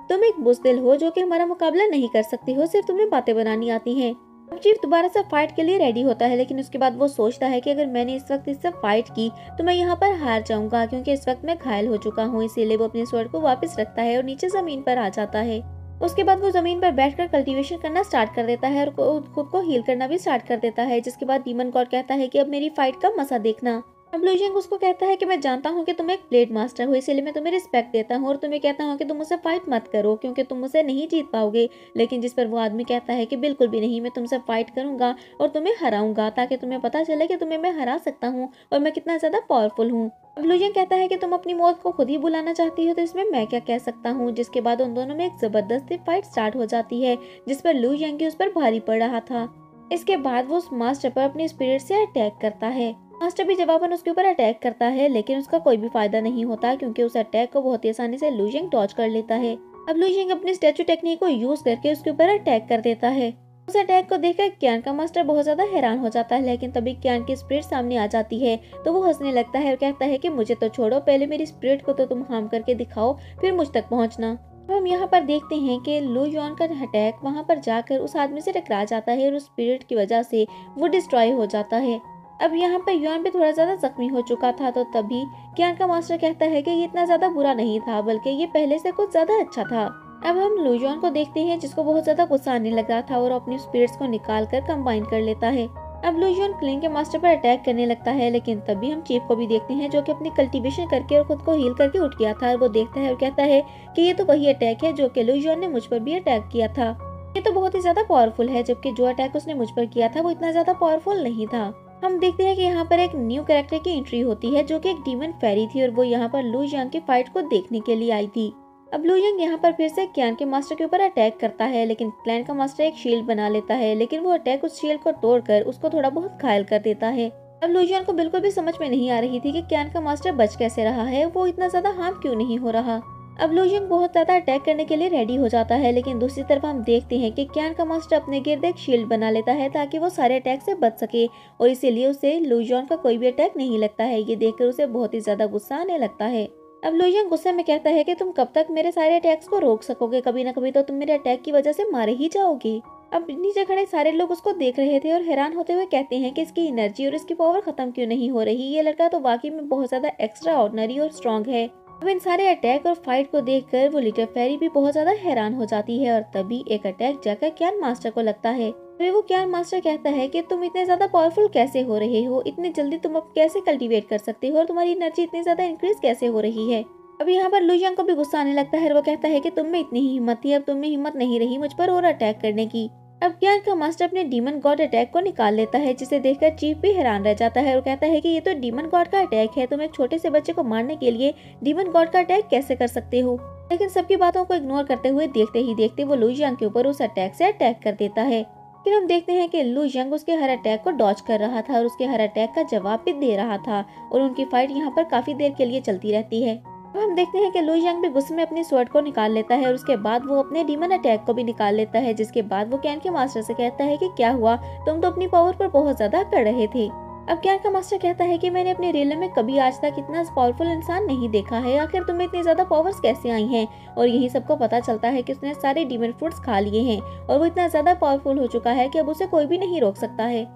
[SPEAKER 1] तुम एक बुज़दिल हो जो कि हमारा मुकाबला नहीं कर सकती हो, सिर्फ तुम्हें बातें बनानी आती हैं। अब चीफ दोबारा से फाइट के लिए रेडी होता है, लेकिन उसके बाद वो सोचता है कि अगर मैंने इस वक्त इससे फाइट की तो मैं यहाँ पर हार जाऊंगा, क्योंकि इस वक्त मैं घायल हो चुका हूँ। इसीलिए वो अपने स्वॉर्ड को वापस रखता है और नीचे जमीन पर आ जाता है। उसके बाद वो जमीन पर बैठकर कल्टीवेशन करना स्टार्ट कर देता है और खुद को हील करना भी स्टार्ट कर देता है। जिसके बाद डीमन गॉड कहता है कि अब मेरी फाइट का मजा देखना। अब लू जिंग उसको कहता है कि मैं जानता हूँ कि तुम एक ब्लेड मास्टर हो, इसीलिए मैं तुम्हें रिस्पेक्ट देता हूँ और तुम्हें कहता हूँ कि तुम मुझसे फाइट मत करो, क्योंकि तुम मुझसे नहीं जीत पाओगे। लेकिन जिस पर वो आदमी कहता है कि बिल्कुल भी नहीं, मैं तुमसे फाइट करूंगा और तुम्हें हराऊंगा, ताकि तुम्हें पता चले कि तुम्हें मैं हरा सकता हूँ और मैं कितना ज्यादा पावरफुल हूँ। अब लू जिंग कहता है कि तुम अपनी मौत को खुद ही बुलाना चाहती हो, तो इसमें मैं क्या कह सकता हूँ। जिसके बाद उन दोनों में एक जबरदस्त फाइट स्टार्ट हो जाती है, जिस पर लू जिंग उस पर भारी पड़ रहा था। इसके बाद वो उस मास्टर पर अपनी स्पिरिट से अटैक करता है। मास्टर भी जवाबन उसके ऊपर अटैक करता है, लेकिन उसका कोई भी फायदा नहीं होता, क्योंकि उस अटैक को बहुत ही आसानी से लू जिंग डॉज कर लेता है। अब लू जिंग अपनी स्टैचू टेक्निक को यूज करके उसके ऊपर अटैक कर देता है। उस अटैक को देखकर क्यान का मास्टर बहुत ज्यादा हैरान हो जाता है, लेकिन तभी क्यान की स्पिरिट सामने आ जाती है, तो वो हंसने लगता है और कहता है कि मुझे तो छोड़ो, पहले मेरी स्पिरिट को तो तुम हार्म करके दिखाओ, फिर मुझ तक पहुंचना। तो हम यहाँ पर देखते हैं कि लू यॉन का अटैक वहाँ पर जाकर उस आदमी से टकरा जाता है और उस स्पिरिट की वजह से वो डिस्ट्रॉय हो जाता है। अब यहाँ पर युआन भी थोड़ा ज्यादा जख्मी हो चुका था, तो तभी क्यान का मास्टर कहता है कि ये इतना ज्यादा बुरा नहीं था, बल्कि ये पहले से कुछ ज्यादा अच्छा था। अब हम लुजियन को देखते हैं जिसको बहुत ज्यादा गुस्सा आने लगा था और अपनी स्पिरिट्स को निकाल कर कंबाइन कर लेता है। अब लुजियन क्लिंग के मास्टर पर अटैक करने लगता है, लेकिन तभी हम चीफ को भी देखते हैं जो कि अपनी कल्टीवेशन करके और खुद को हील करके उठ गया था। और वो देखता है और कहता है कि ये तो वही अटैक है जो कि लुजियन ने मुझ पर भी अटैक किया था। ये तो बहुत ही ज्यादा पावरफुल है, जबकि जो अटैक उसने मुझ पर किया था वो इतना ज्यादा पावरफुल नहीं था। हम देखते हैं कि यहाँ पर एक न्यू कैरेक्टर की एंट्री होती है जो कि एक डीमन फेरी थी और वो यहाँ पर लू यांग की फाइट को देखने के लिए आई थी। अब लू यांग यहाँ पर फिर से क्लैन के मास्टर के ऊपर अटैक करता है, लेकिन क्लैन का मास्टर एक शील्ड बना लेता है, लेकिन वो अटैक उस शील्ड को तोड़कर उसको थोड़ा बहुत घायल कर देता है। अब लू यांग को बिल्कुल भी समझ में नहीं आ रही थी कि क्लैन का मास्टर बच कैसे रहा है, वो इतना ज्यादा हार्म क्यों नहीं हो रहा। अब लू यांग बहुत ज्यादा अटैक करने के लिए रेडी हो जाता है, लेकिन दूसरी तरफ हम देखते हैं कि क्लैन का मास्टर अपने गिर्द एक शील्ड बना लेता है ताकि वो सारे अटैक से बच सके और इसीलिए उसे लू यांग का कोई भी अटैक नहीं लगता है। ये देखकर उसे बहुत ही ज्यादा गुस्सा आने लगता है। अब लू यांग गुस्से में कहता है कि तुम कब तक मेरे सारे अटैक्स को रोक सकोगे, कभी ना कभी तो तुम मेरे अटैक की वजह से मारे ही जाओगे। अब नीचे खड़े सारे लोग उसको देख रहे थे और हैरान होते हुए कहते हैं कि इसकी एनर्जी और इसकी पावर खत्म क्यों नहीं हो रही, ये लड़का तो वाकई में बहुत ज्यादा एक्स्ट्रा ऑर्डिनरी और स्ट्रॉन्ग है। अब इन सारे अटैक और फाइट को देखकर वो लिटिल फेरी भी बहुत ज्यादा हैरान हो जाती है और तभी एक अटैक जाकर क्लैन मास्टर को लगता है। तभी वो क्लैन मास्टर कहता है कि तुम इतने ज्यादा पावरफुल कैसे हो रहे हो, इतने जल्दी तुम अब कैसे कल्टीवेट कर सकते हो और तुम्हारी एनर्जी इतनी ज्यादा इंक्रीज कैसे हो रही है। अब यहाँ पर लू यांग को भी गुस्सा आने लगता है और वो कहता है कि तुम में इतनी ही हिम्मत थी, अब तुम में हिम्मत नहीं रही मुझ पर और अटैक करने की। अब क्लैन का मास्टर अपने डीमन गॉड अटैक को निकाल लेता है, जिसे देखकर चीफ भी हैरान रह जाता है और कहता है कि ये तो डीमन गॉड का अटैक है, तुम एक छोटे से बच्चे को मारने के लिए डीमन गॉड का अटैक कैसे कर सकते हो। लेकिन सबकी बातों को इग्नोर करते हुए देखते ही देखते वो लू यांग के ऊपर उस अटैक से अटैक कर देता है। फिर हम देखते हैं कि लू यांग उसके हर अटैक को डॉज कर रहा था और उसके हर अटैक का जवाब भी दे रहा था और उनकी फाइट यहाँ पर काफी देर के लिए चलती रहती है। अब हम देखते हैं कि लू यांग भी गुस्से में अपनी स्वॉर्ड को निकाल लेता है और उसके बाद वो अपने डीमन अटैक को भी निकाल लेता है, जिसके बाद वो क्लैन के मास्टर से कहता है कि क्या हुआ, तुम तो अपनी पावर पर बहुत ज्यादा अकड़ रहे थे। अब क्लैन का मास्टर कहता है कि मैंने अपने रियल में कभी आज तक इतना पावरफुल इंसान नहीं देखा है, आखिर तुम्हें इतनी ज्यादा पावर्स कैसे आई हैं। और यही सबको पता चलता है कि उसने सारे डीमन फ्रूट्स खा लिए हैं और वो इतना ज्यादा पावरफुल हो चुका है कि अब उसे कोई भी नहीं रोक सकता है।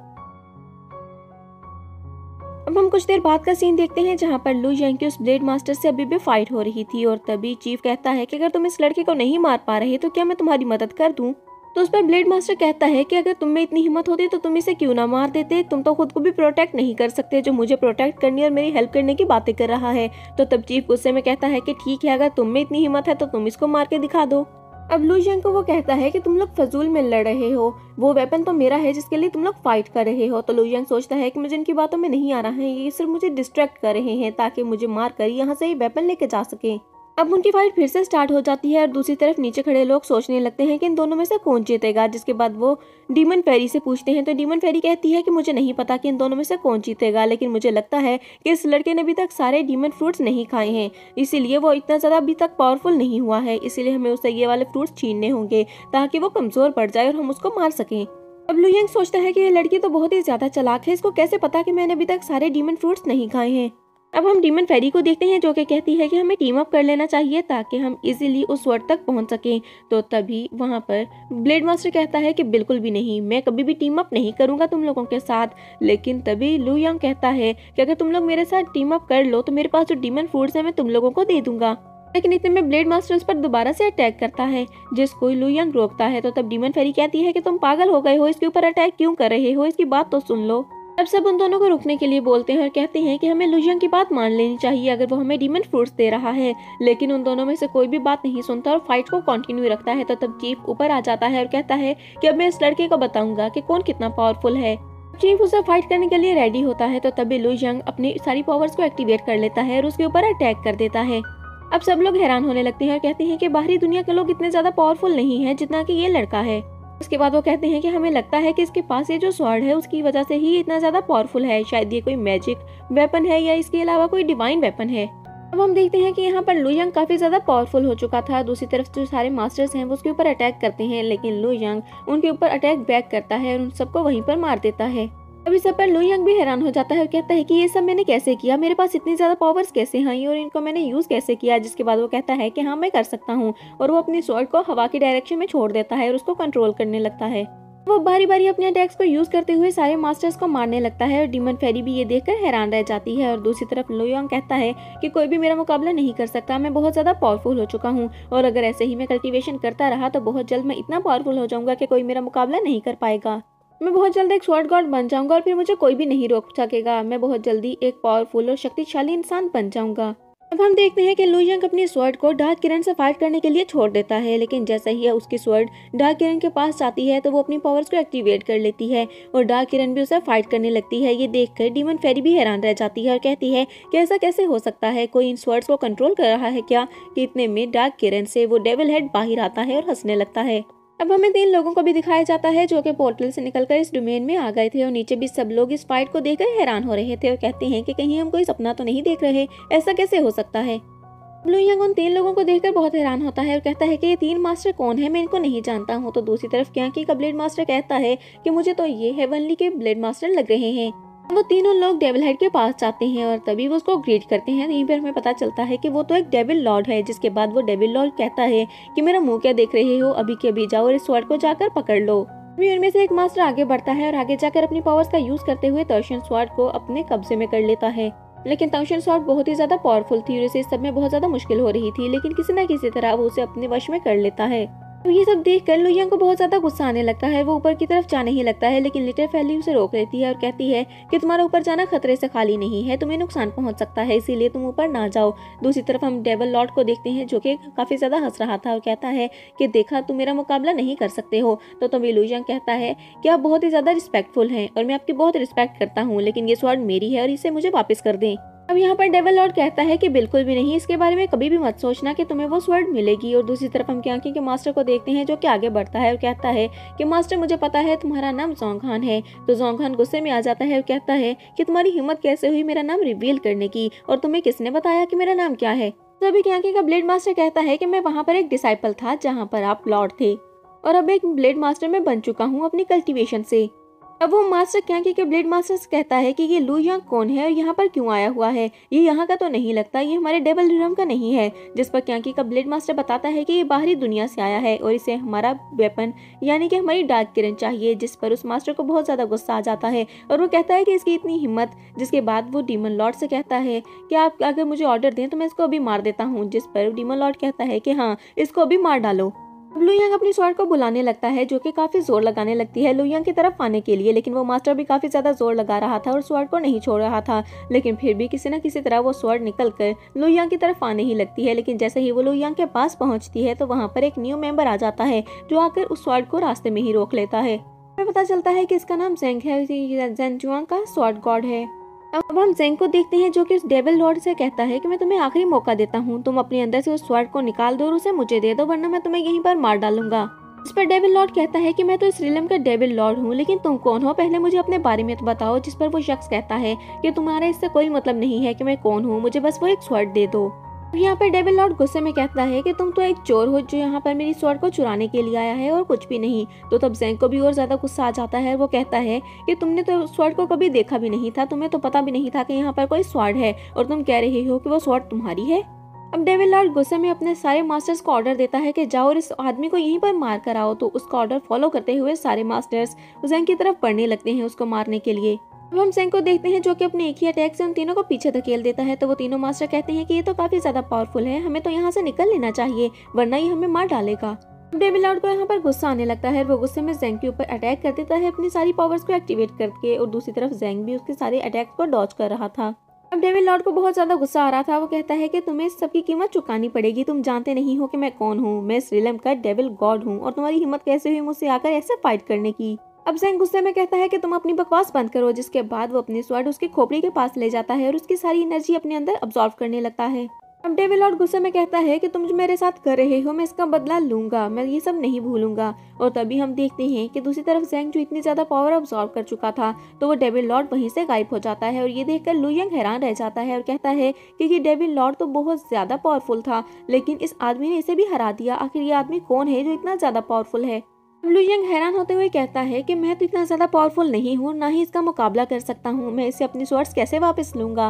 [SPEAKER 1] अब हम कुछ देर बाद का सीन देखते हैं जहाँ पर लू यांग की उस ब्लेड मास्टर से अभी भी फाइट हो रही थी और तभी चीफ कहता है कि अगर तुम इस लड़के को नहीं मार पा रहे तो क्या मैं तुम्हारी मदद कर दूं। तो उस पर ब्लेड मास्टर कहता है कि अगर तुम में इतनी हिम्मत होती तो तुम इसे क्यों ना मार देते, तुम तो खुद को भी प्रोटेक्ट नहीं कर सकते, जो मुझे प्रोटेक्ट करनी और मेरी हेल्प करने की बातें कर रहा है। तो तब चीफ गुस्से में कहता है कि ठीक है, अगर तुम में इतनी हिम्मत है तो तुम इसको मार के दिखा दो। अब लू यांग को वो कहता है कि तुम लोग फजूल में लड़ रहे हो, वो वेपन तो मेरा है जिसके लिए तुम लोग फाइट कर रहे हो। तो लू यांग सोचता है कि मुझे इनकी बातों में नहीं आ रहा है, ये सिर्फ मुझे डिस्ट्रैक्ट कर रहे हैं ताकि मुझे मार कर यहाँ से ये वेपन लेके जा सके। अब उनकी फाइट फिर से स्टार्ट हो जाती है और दूसरी तरफ नीचे खड़े लोग सोचने लगते हैं कि इन दोनों में से कौन जीतेगा, जिसके बाद वो डीमन फेरी से पूछते हैं। तो डीमन फेरी कहती है कि मुझे नहीं पता कि इन दोनों में से कौन जीतेगा, लेकिन मुझे लगता है कि इस लड़के ने अभी तक सारे डीमन फ्रूट्स नहीं खाए हैं, इसीलिए वो इतना ज़्यादा अभी तक पावरफुल नहीं हुआ है, इसीलिए हमें उससे ये वाले फ्रूट्स छीनने होंगे ताकि वो कमज़ोर पड़ जाए और हम उसको मार सकें। अब लू यांग सोचता है कि ये लड़की तो बहुत ही ज़्यादा चालाक है, इसको कैसे पता कि मैंने अभी तक सारे डीमन फ्रूट्स नहीं खाए हैं। अब हम डीमन फेरी को देखते हैं जो कि कहती है कि हमें टीम अप कर लेना चाहिए ताकि हम इजीली उस वर्ड तक पहुंच सकें। तो तभी वहां पर ब्लेड मास्टर कहता है कि बिल्कुल भी नहीं, मैं कभी भी टीम अप नहीं करूंगा तुम लोगों के साथ। लेकिन तभी लू यांग कहता है कि अगर तुम लोग मेरे साथ टीम अप कर लो तो मेरे पास जो डीमन फ्रूट्स है मैं तुम लोगों को दे दूंगा। लेकिन इतने में ब्लेड मास्टर उस पर दोबारा से अटैक करता है, जिसको लू यांग रोकता है। तो तब डीमन फेरी कहती है कि तुम पागल हो गए हो, इसके ऊपर अटैक क्यों कर रहे हो, इसकी बात तो सुन लो। अब सब उन दोनों को रुकने के लिए बोलते हैं और कहते हैं कि हमें लू यांग की बात मान लेनी चाहिए अगर वो हमें डीमन फ्रूट्स दे रहा है। लेकिन उन दोनों में से कोई भी बात नहीं सुनता और फाइट को कंटिन्यू रखता है। तो तब चीफ ऊपर आ जाता है और कहता है कि अब मैं इस लड़के को बताऊंगा कि कौन कितना पावरफुल है। चीफ उसे फाइट करने के लिए रेडी होता है। तो तभी लू यांग अपनी सारी पावर्स को एक्टिवेट कर लेता है और उसके ऊपर अटैक कर देता है। अब सब लोग हैरान होने लगते हैं और कहते हैं कि बाहरी दुनिया के लोग इतने ज्यादा पावरफुल नहीं है जितना कि ये लड़का है। उसके बाद वो कहते हैं कि हमें लगता है कि इसके पास ये जो स्वॉर्ड है उसकी वजह से ही इतना ज्यादा पावरफुल है, शायद ये कोई मैजिक वेपन है या इसके अलावा कोई डिवाइन वेपन है। अब हम देखते हैं कि यहाँ पर लू यांग काफी ज्यादा पावरफुल हो चुका था। दूसरी तरफ जो सारे मास्टर्स हैं वो उसके ऊपर अटैक करते हैं, लेकिन लू यांग उनके ऊपर अटैक बैक करता है और उन सबको वहीं पर मार देता है। अभी सब पर लू यांग भी हैरान हो जाता है और कहता है कि ये सब मैंने कैसे किया, मेरे पास इतनी ज्यादा पावर्स कैसे आई और इनको मैंने यूज कैसे किया। जिसके बाद वो कहता है कि हाँ मैं कर सकता हूँ और वो अपनी स्वॉर्ड को हवा की डायरेक्शन में छोड़ देता है और उसको कंट्रोल करने लगता है। वो बारी बारी अपने अटैक्स को यूज करते हुए सारे मास्टर्स को मारने लगता है और डीमन फेरी भी ये देखकर हैरान रह जाती है। और दूसरी तरफ लू यांग कहता है कि कोई भी मेरा मुकाबला नहीं कर सकता, मैं बहुत ज्यादा पावरफुल हो चुका हूँ और अगर ऐसे ही मैं कल्टीवेशन करता रहा तो बहुत जल्द मैं इतना पावरफुल हो जाऊंगा कि कोई मेरा मुकाबला नहीं कर पाएगा। मैं बहुत जल्द एक स्वॉर्ड गॉड बन जाऊंगा और फिर मुझे कोई भी नहीं रोक सकेगा। मैं बहुत जल्दी एक पावरफुल और शक्तिशाली इंसान बन जाऊंगा। अब हम देखते हैं कि लू यांग अपनी स्वॉर्ड को डार्क किरण से फाइट करने के लिए छोड़ देता है, लेकिन जैसा ही उसकी स्वॉर्ड डार्क किरण के पास जाती है तो वो अपनी पावर्स को एक्टिवेट कर लेती है और डार्क किरण भी उसे फाइट करने लगती है। ये देखकर डीमन फेरी भी हैरान रह जाती है और कहती है कि ऐसा कैसे हो सकता है, कोई इन स्वॉर्ड्स को कंट्रोल कर रहा है क्या। कि इतने में डार्क किरण से वो डेविल हेड बाहर आता है और हंसने लगता है। अब हमें 3 लोगों को भी दिखाया जाता है जो कि पोर्टल से निकलकर इस डोमेन में आ गए थे और नीचे भी सब लोग इस फाइट को देखकर हैरान हो रहे थे और कहते हैं कि कहीं हम कोई सपना तो नहीं देख रहे, ऐसा कैसे हो सकता है। लू यांग उन 3 लोगों को देखकर बहुत हैरान होता है और कहता है कि ये 3 मास्टर कौन है, मैं इनको नहीं जानता हूँ। तो दूसरी तरफ क्यांकी का ब्लेड मास्टर कहता है कि मुझे तो ये हेवनली के ब्लेड मास्टर लग रहे हैं। वो तीनों लोग डेविल हेड के पास जाते हैं और तभी वो उसको ग्रीट करते हैं। यहीं पर हमें पता चलता है कि वो तो एक डेविल लॉर्ड है। जिसके बाद वो डेविल लॉर्ड कहता है कि मेरा मुंह क्या देख रहे हो, अभी के अभी जाओ और इस स्वॉर्ड को जाकर पकड़ लो। अभी उनमें से एक मास्टर आगे बढ़ता है और आगे जाकर अपनी पावर्स का यूज करते हुए तर्शन स्वॉर्ड को अपने कब्जे में कर लेता है। लेकिन तर्शन स्वॉर्ड बहुत ही ज्यादा पावरफुल थी और इसे इस सब में बहुत ज्यादा मुश्किल हो रही थी, लेकिन किसी न किसी तरह वो उसे अपने वश में कर लेता है। तो ये सब देखकर लू यांग को बहुत ज्यादा गुस्सा आने लगता है। वो ऊपर की तरफ जाने ही लगता है, लेकिन लिटिल फेली उसे रोक लेती है और कहती है कि तुम्हारा ऊपर जाना खतरे से खाली नहीं है, तुम्हें नुकसान पहुंच सकता है, इसीलिए तुम ऊपर ना जाओ। दूसरी तरफ हम डेविल लॉर्ड को देखते हैं जो कि काफी ज्यादा हंस रहा था और कहता है कि देखा तुम मेरा मुकाबला नहीं कर सकते हो। तो तभी लू यांग कहता है कि आप बहुत ही ज्यादा रिस्पेक्टफुल हैं और मैं आपकी बहुत रिस्पेक्ट करता हूँ, लेकिन ये स्वॉर्ड मेरी है और इसे मुझे वापस कर दें। अब यहाँ पर डेविल लॉर्ड कहता है कि बिल्कुल भी नहीं, इसके बारे में कभी भी मत सोचना कि तुम्हें वो स्वॉर्ड मिलेगी। और दूसरी तरफ हम क्यांकी के मास्टर को देखते हैं जो कि आगे बढ़ता है और कहता है कि मास्टर मुझे पता है तुम्हारा नाम जोंगहान है। तो जोंगहान गुस्से में आ जाता है और कहता है कि तुम्हारी हिम्मत कैसे हुई मेरा नाम रिवील करने की, और तुम्हें किसने बताया कि मेरा नाम क्या है। तो अभी क्यांकी का ब्लेड मास्टर कहता है कि मैं वहाँ पर एक डिसाइपल था जहाँ पर आप लॉर्ड थे और अब एक ब्लेड मास्टर में बन चुका हूँ अपनी कल्टीवेशन से। अब वो मास्टर क्यांकी के ब्लेड मास्टर से कहता है कि ये लू यांग कौन है और यहाँ पर क्यों आया हुआ है, ये यहाँ का तो नहीं लगता, ये हमारे डेविल रिलम का नहीं है। जिस पर क्यांकी का ब्लेड मास्टर बताता है कि ये बाहरी दुनिया से आया है और इसे हमारा वेपन यानी कि हमारी डार्क किरण चाहिए। जिस पर उस मास्टर को बहुत ज्यादा गुस्सा आ जाता है और वो कहता है कि इसकी इतनी हिम्मत। जिसके बाद वो डीमन लॉर्ड से कहता है कि आप अगर मुझे ऑर्डर दें तो मैं इसको अभी मार देता हूँ। जिस पर डीमन लॉर्ड कहता है कि हाँ, इसको अभी मार डालो। लू यांग अपनी स्वॉर्ड को बुलाने लगता है जो कि काफी जोर लगाने लगती है लू यांग की तरफ आने के लिए, लेकिन वो मास्टर भी काफी ज्यादा जोर लगा रहा था और स्वॉर्ड को नहीं छोड़ रहा था। लेकिन फिर भी किसी न किसी तरह वो स्वॉर्ड निकलकर लू यांग की तरफ आने ही लगती है। लेकिन जैसे ही वो लू यांग के पास पहुंचती है तो वहाँ पर एक न्यू मेंबर आ जाता है जो आकर उस स्वॉर्ड को रास्ते में ही रोक लेता है। हमें पता चलता है कि इसका नाम जेंग है, जेंजुआंग का स्वॉर्ड गॉड है। अब हम जेंग को देखते हैं जो कि उस डेविल लॉर्ड से कहता है कि मैं तुम्हें आखिरी मौका देता हूँ, तुम अपने अंदर से उस स्वॉर्ड को निकाल दो और उसे मुझे दे दो, वरना मैं तुम्हें यहीं पर मार डालूंगा। इस पर डेविल लॉर्ड कहता है कि मैं तो इस रिलम का डेविल लॉर्ड हूँ, लेकिन तुम कौन हो, पहले मुझे अपने बारे में तो बताओ। जिस पर वो शख्स कहता है कि तुम्हारा इससे कोई मतलब नहीं है कि मैं कौन हूँ, मुझे बस वो एक स्वॉर्ड दे दो। यहाँ पर डेविल लॉर्ड गुस्से में कहता है कि तुम तो एक चोर हो जो यहाँ पर मेरी स्वॉर्ड को चुराने के लिए आया है और कुछ भी नहीं। तो तब जेंग को भी और ज्यादा गुस्सा आ जाता है। वो कहता है कि तुमने तो स्वॉर्ड को कभी देखा भी नहीं था, तुम्हें तो पता भी नहीं था कि यहाँ पर कोई स्वॉर्ड है और तुम कह रहे हो कि वो स्वॉर्ड तुम्हारी है। अब डेविल लॉर्ड गुस्से में अपने सारे मास्टर्स को ऑर्डर देता है कि जाओ और इस आदमी को यहीं पर मार कर आओ। तो उसका ऑर्डर फॉलो करते हुए सारे मास्टर्स जेंग की तरफ बढ़ने लगते हैं उसको मारने के लिए। अब हम जेंग को देखते हैं जो कि अपने एक ही अटैक से उन तीनों को पीछे धकेल देता है। तो वो तीनों मास्टर कहते हैं कि ये तो काफी ज्यादा पावरफुल है, हमें तो यहाँ से निकल लेना चाहिए वरना ये हमें मार डालेगा। डेविल लॉर्ड को यहाँ पर गुस्सा आने लगता है। वो गुस्से में जेंग के ऊपर अटैक कर देता है अपनी सारी पावर्स को एक्टिवेट करके, और दूसरी तरफ जेंग भी उसके सारे अटैक को डॉज कर रहा था। अब डेविल लॉर्ड को बहुत ज्यादा गुस्सा आ रहा था। वो कहता है कि तुम्हें इस सबकी कीमत चुकानी पड़ेगी, तुम जानते नहीं हो कि मैं कौन हूँ, मैं इस रिलम का डेविल गॉड हूँ और तुम्हारी हिम्मत कैसे हुई मुझसे आकर ऐसे फाइट करने की। अब जेंग गुस्से में कहता है कि तुम अपनी बकवास बंद करो। जिसके बाद वो अपनी स्वॉर्ड उसकी खोपड़ी के पास ले जाता है और उसकी सारी एनर्जी अपने अंदर अब्सॉर्ब करने लगता है। अब डेविल लॉर्ड गुस्से में कहता है कि तुम जो मेरे साथ कर रहे हो मैं इसका बदला लूंगा, मैं ये सब नहीं भूलूंगा। और तभी हम देखते हैं कि दूसरी तरफ जेंग जो इतनी ज्यादा पावर अब्सॉर्ब कर चुका था तो वो डेविल लॉर्ड वहीं से गायब हो जाता है। और ये देखकर लू यांग हैरान रह जाता है और कहता है कि ये डेविल लॉर्ड तो बहुत ज्यादा पावरफुल था, लेकिन इस आदमी ने इसे भी हरा दिया। आखिर ये आदमी कौन है जो इतना ज्यादा पावरफुल है। लू यांग हैरान होते हुए कहता है कि मैं तो इतना ज्यादा पावरफुल नहीं हूँ, ना ही इसका मुकाबला कर सकता हूँ, मैं इसे अपनी स्वॉर्ड्स कैसे वापस लूंगा।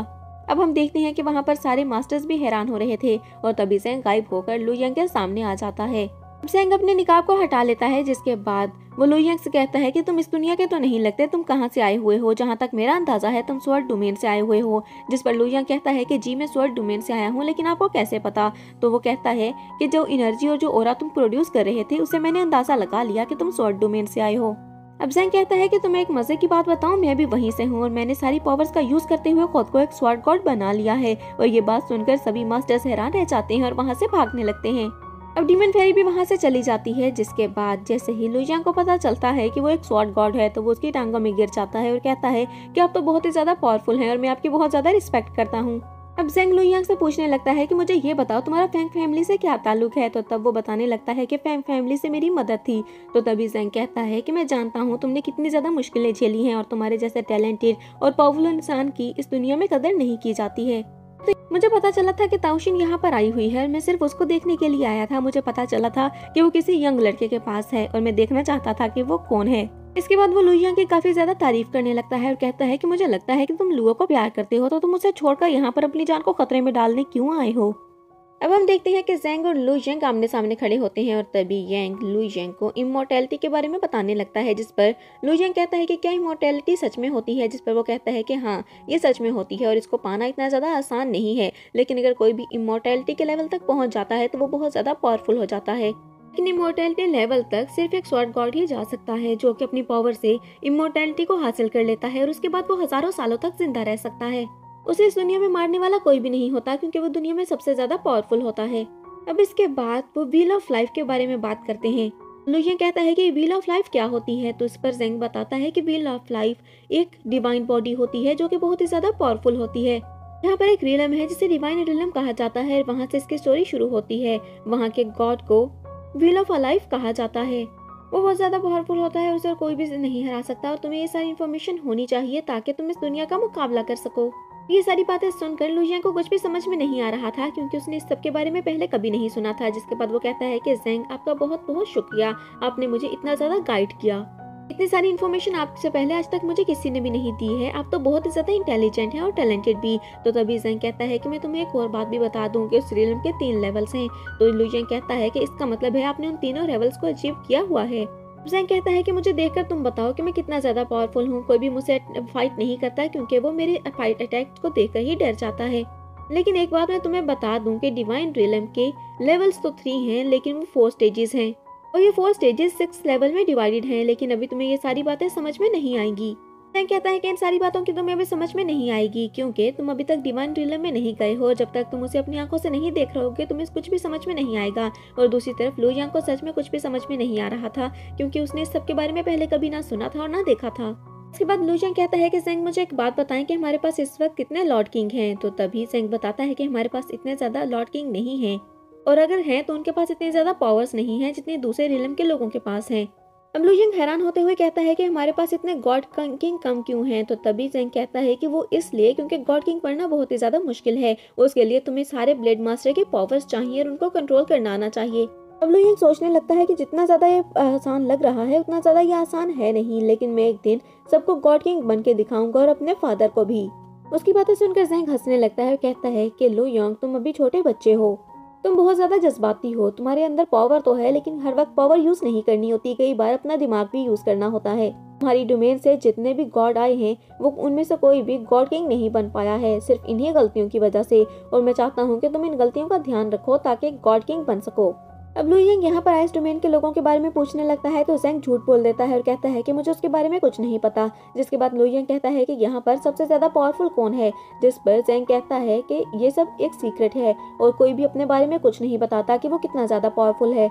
[SPEAKER 1] अब हम देखते हैं कि वहाँ पर सारे मास्टर्स भी हैरान हो रहे थे और तभी जेंग गायब होकर लू यांग के सामने आ जाता है। जेंग अपने निकाब को हटा लेता है जिसके बाद वो लुई यांग से कहता है कि तुम इस दुनिया के तो नहीं लगते, तुम कहाँ से आए हुए हो? जहाँ तक मेरा अंदाजा है तुम स्वर्ग डोमेन से आए हुए हो। जिस पर लुई यांग कहता है कि जी मैं स्वर्ग डोमेन से आया हूँ, लेकिन आपको कैसे पता? तो वो कहता है कि जो एनर्जी और जो ऑरा तुम प्रोड्यूस कर रहे थे उससे मैंने अंदाजा लगा लिया कि तुम स्वर्ग डोमेन से आए हो। अब ज़ैंग कहता है कि तुम्हें एक मजे की बात बताऊं, मैं भी वहीं से हूँ और मैंने सारी पावर्स का यूज करते हुए खुद को एक स्वॉर्ड गॉड बना लिया है। और ये बात सुनकर सभी मास्टर्स हैरान रह जाते हैं और वहाँ से भागने लगते हैं। अब डीमन फेरी भी वहाँ से चली जाती है, जिसके बाद जैसे ही लुई यांग को पता चलता है कि वो एक स्वॉर्ड गॉड है तो वो उसकी टांगों में गिर जाता है और कहता है कि आप तो बहुत ही ज्यादा पावरफुल हैं और मैं आपकी बहुत ज्यादा रिस्पेक्ट करता हूँ। अब ज़ैंग लुई यांग से पूछने लगता है कि मुझे ये बताओ तुम्हारा फैंग फैमिली से क्या ताल्लुक है? तो तब वो बताने लगता है कि फैंग फैमिली से मेरी मदद थी। तो तभी ज़ैंग कहता है कि मैं जानता हूँ तुमने कितनी ज्यादा मुश्किलें झेली हैं और तुम्हारे जैसे टैलेंटेड और पावरफुल इंसान की इस दुनिया में कदर नहीं की जाती है। तो मुझे पता चला था कि ताओशिन यहाँ पर आई हुई है, मैं सिर्फ उसको देखने के लिए आया था। मुझे पता चला था कि वो किसी यंग लड़के के पास है और मैं देखना चाहता था कि वो कौन है। इसके बाद वो लुई यांग की काफी ज्यादा तारीफ करने लगता है और कहता है कि मुझे लगता है कि तुम लुओ को प्यार करते हो तो तुम उसे छोड़कर यहाँ पर अपनी जान को खतरे में डालने क्यों आए हो? अब हम देखते हैं कि ज़ैंग और लुई यांग आमने सामने खड़े होते हैं और तभी यांग लुई यांग को इमॉर्टैलिटी के बारे में बताने लगता है, जिस पर लुई यांग कहता है कि क्या इमॉर्टैलिटी सच में होती है? जिस पर वो कहता है कि हाँ ये सच में होती है और इसको पाना इतना ज़्यादा आसान नहीं है, लेकिन अगर कोई भी इमॉर्टैलिटी के लेवल तक पहुंच जाता है तो वो बहुत ज़्यादा पावरफुल हो जाता है। लेकिन इमॉर्टैलिटी लेवल तक सिर्फ एक स्वॉर्ड गॉड ही जा सकता है जो कि अपनी पावर से इमॉर्टैलिटी को हासिल कर लेता है और उसके बाद वो हजारों सालों तक जिंदा रह सकता है। उसे इस दुनिया में मारने वाला कोई भी नहीं होता क्योंकि वो दुनिया में सबसे ज्यादा पावरफुल होता है। अब इसके बाद वो व्हील ऑफ लाइफ के बारे में बात करते हैं। लुई यांग कहता है कि व्हील ऑफ लाइफ क्या होती है? तो इस पर ज़ैंग बताता है कि व्हील ऑफ लाइफ एक डिवाइन बॉडी होती है जो कि बहुत ही ज्यादा पावरफुल होती है। यहाँ पर एक रिलम है जिसे डिवाइन रिलम कहा जाता है। वहाँ से इसकी स्टोरी शुरू होती है। वहाँ के गॉड को व्हील ऑफ लाइफ कहा जाता है। वो बहुत ज्यादा पावरफुल होता है, उसे कोई भी नहीं हरा सकता और तुम्हें ये सारी इन्फॉर्मेशन होनी चाहिए ताकि तुम इस दुनिया का मुकाबला कर सको। ये सारी बातें सुनकर लुई यांग को कुछ भी समझ में नहीं आ रहा था क्योंकि उसने इस सब के बारे में पहले कभी नहीं सुना था। जिसके बाद वो कहता है कि ज़ैंग आपका बहुत बहुत शुक्रिया, आपने मुझे इतना ज्यादा गाइड किया। इतनी सारी इन्फॉर्मेशन आपसे पहले आज तक मुझे किसी ने भी नहीं दी है। आप तो बहुत ही ज्यादा इंटेलिजेंट हैं और टैलेंटेड भी। तो तभी ज़ैंग कहता है कि मैं तुम्हें एक और बात भी बता दूं कि उस रिलम के 3 लेवल्स हैं। तो लुई यांग कहता है कि इसका मतलब है आपने उन तीनों लेवल्स को अचीव किया हुआ है। ज़ैंग कहता है कि मुझे देखकर तुम बताओ कि मैं कितना ज्यादा पावरफुल हूँ। कोई भी मुझसे फाइट नहीं करता क्योंकि वो मेरे फाइट अटैक को देखकर ही डर जाता है। लेकिन एक बात मैं तुम्हें बता दूं कि डिवाइन रिलम के लेवल्स तो 3 हैं लेकिन वो 4 स्टेजेस हैं और ये 4 स्टेजेस 6 लेवल में डिवाइडेड हैं। लेकिन अभी तुम्हें ये सारी बातें समझ में नहीं आएंगी। ज़ैंग कहता है कि इन सारी बातों की तुम्हें अभी समझ में नहीं आएगी क्योंकि तुम अभी तक डिवाइन रिलम में नहीं गए हो। जब तक तुम उसे अपनी आंखों से नहीं देख रहोगे तुम्हें कुछ भी समझ में नहीं आएगा। और दूसरी तरफ लुई यांग को सच में कुछ भी समझ में नहीं आ रहा था क्योंकि उसने इस सब के बारे में पहले कभी ना सुना था और ना देखा था। इसके बाद लुई यांग कहता है कि ज़ैंग मुझे एक बात बताएं कि हमारे पास इस वक्त कितने लॉर्ड किंग हैं? तो तभी ज़ैंग बताता है कि हमारे पास इतने ज्यादा लॉर्ड किंग नहीं हैं और अगर हैं तो उनके पास इतने ज्यादा पावर्स नहीं हैं जितने दूसरे रिलम के लोगों के पास हैं। अब लुई यांग हैरान होते हुए कहता है कि हमारे पास इतने गॉड किंग कम क्यों हैं? तो तभी ज़ैंग कहता है कि वो इसलिए क्योंकि गॉड किंग पढ़ना बहुत ही ज्यादा मुश्किल है। उसके लिए तुम्हें सारे ब्लेड मास्टर के पावर्स चाहिए और उनको कंट्रोल करना आना चाहिए। अब लुई यांग सोचने लगता है कि जितना ज्यादा ये आसान लग रहा है उतना ज्यादा ये आसान है नहीं, लेकिन मैं एक दिन सबको गॉड किंग बन के दिखाऊंगा और अपने फादर को भी। उसकी बातें सुनकर ज़ैंग हंसने लगता है और कहता है कि लुई यांग तुम अभी छोटे बच्चे हो, तुम बहुत ज्यादा जज्बाती हो, तुम्हारे अंदर पावर तो है लेकिन हर वक्त पावर यूज नहीं करनी होती, कई बार अपना दिमाग भी यूज करना होता है। तुम्हारी डोमेन से जितने भी गॉड आए हैं वो उनमें से कोई भी गॉड किंग नहीं बन पाया है सिर्फ इन्हीं गलतियों की वजह से। और मैं चाहता हूँ कि तुम इन गलतियों का ध्यान रखो ताकि गॉड किंग बन सको। अब लुई यांग यहाँ पर आइस डोमेन के लोगों के बारे में पूछने लगता है तो ज़ैंग झूठ बोल देता है और कहता है कि मुझे उसके बारे में कुछ नहीं पता। जिसके बाद लुई यांग कहता है कि यहाँ पर सबसे ज्यादा पावरफुल कौन है? जिस पर ज़ैंग कहता है कि ये सब एक सीक्रेट है और कोई भी अपने बारे में कुछ नहीं बताता कि वो कितना ज्यादा पावरफुल है।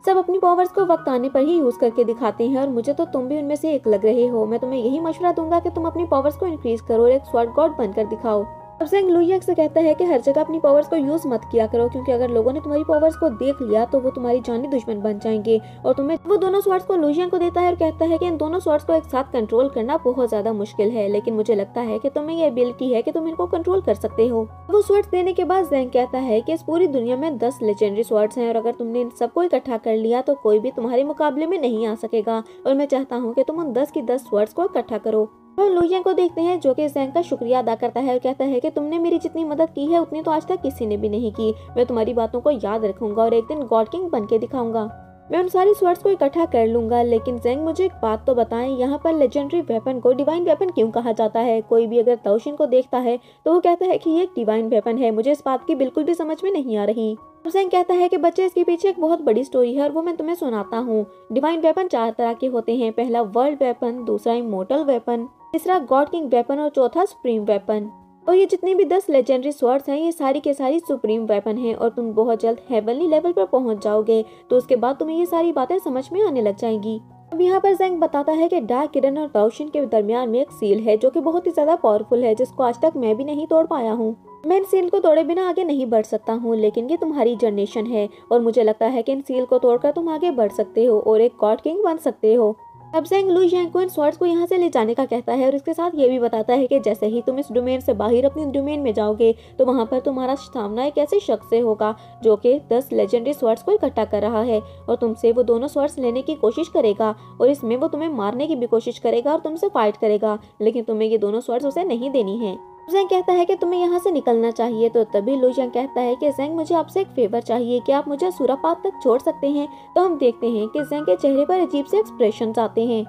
[SPEAKER 1] सब अपनी पावर्स को वक्त आने पर ही यूज करके दिखाते हैं और मुझे तो तुम भी उनमें से एक लग रहे हो। मैं तुम्हें यही मशवरा दूंगा कि तुम अपनी पावर्स को इंक्रीज करो और एक स्वॉर्ड गॉड बनकर दिखाओ। अब ज़ैंग लुई यांग से कहता है कि हर जगह अपनी पावर्स को यूज मत किया करो क्योंकि अगर लोगों ने तुम्हारी पावर्स को देख लिया तो वो तुम्हारी जानी दुश्मन बन जाएंगे। और तुम्हें वो दोनों स्वॉर्ड्स को लुई यांग को देता है और कहता है कि इन दोनों स्वॉर्ड्स को एक साथ कंट्रोल करना बहुत ज्यादा मुश्किल है, लेकिन मुझे लगता है कि तुम्हें ये एबिलिटी है कि तुम इनको कंट्रोल कर सकते हो। वो स्वॉर्ड्स देने के बाद ज़ैंग कहता है कि इस पूरी दुनिया में 10 लेजेंडरी स्वॉर्ड्स हैं और अगर तुमने इन सबको इकट्ठा कर लिया तो कोई भी तुम्हारे मुकाबले में नहीं आ सकेगा और मैं चाहता हूँ कि तुम उन 10 की 10 स्वॉर्ड्स को इकट्ठा करो। हम लुई यांग को देखते हैं जो कि ज़ैंग का शुक्रिया अदा करता है और कहता है कि तुमने मेरी जितनी मदद की है उतनी तो आज तक किसी ने भी नहीं की। मैं तुम्हारी बातों को याद रखूंगा और एक दिन गॉड किंग बन के दिखाऊंगा। मैं उन सारी स्वर्ड्स को इकट्ठा कर लूंगा, लेकिन ज़ेंग मुझे एक बात तो बताएं, यहाँ पर लेजेंडरी वेपन को डिवाइन वेपन क्यों कहा जाता है? कोई भी अगर ताओशिन को देखता है तो वो कहता है कि ये एक डिवाइन वेपन है। मुझे इस बात की बिल्कुल भी समझ में नहीं आ रही। ज़ेंग कहता है कि बच्चे, इसके पीछे एक बहुत बड़ी स्टोरी है और वो मैं तुम्हें सुनाता हूँ। डिवाइन वेपन 4 तरह के होते हैं। पहला वर्ल्ड वेपन, दूसरा इमोर्टल वेपन, तीसरा गॉड किंग वेपन और चौथा सुप्रीम वेपन। और ये जितनी भी 10 लेजेंडरी स्वॉर्ड्स हैं, ये सारी के सारी सुप्रीम वेपन हैं और तुम बहुत जल्द हेवनली लेवल पर पहुंच जाओगे, तो उसके बाद तुम्हें ये सारी बातें समझ में आने लग जाएंगी। अब यहाँ पर ज़ेंग बताता है कि डार्क किरण और ताओशिन के दरमियान में एक सील है जो कि बहुत ही ज्यादा पावरफुल है, जिसको आज तक मैं भी नहीं तोड़ पाया हूँ। मैं इन सील को तोड़े बिना आगे नहीं बढ़ सकता हूँ, लेकिन ये तुम्हारी जनरेशन है और मुझे लगता है कि इन सील को तोड़कर तुम आगे बढ़ सकते हो और एक गॉड किंग बन सकते हो। अब ज़ेंग लुई यांग को इन स्वॉर्ड्स को यहाँ से ले जाने का कहता है और इसके साथ ये भी बताता है कि जैसे ही तुम इस डोमेन से बाहर अपनी डोमेन में जाओगे तो वहाँ पर तुम्हारा सामना एक ऐसे शख्स से होगा जो कि 10 लेजेंडरी स्वॉर्ड्स को इकट्ठा कर रहा है और तुमसे वो दोनों स्वॉर्ड्स लेने की कोशिश करेगा और इसमें वो तुम्हें मारने की भी कोशिश करेगा और तुमसे फाइट करेगा, लेकिन तुम्हें ये दोनों स्वॉर्ड्स उसे नहीं देनी है। ज़ेंग कहता है कि तुम्हें यहाँ से निकलना चाहिए, तो तभी लुई यांग कहता है कि ज़ेंग, मुझे आपसे एक फेवर चाहिए कि आप मुझे सुरापात तक छोड़ सकते हैं। तो हम देखते हैं कि ज़ेंग के चेहरे पर अजीब से एक्सप्रेशंस आते हैं।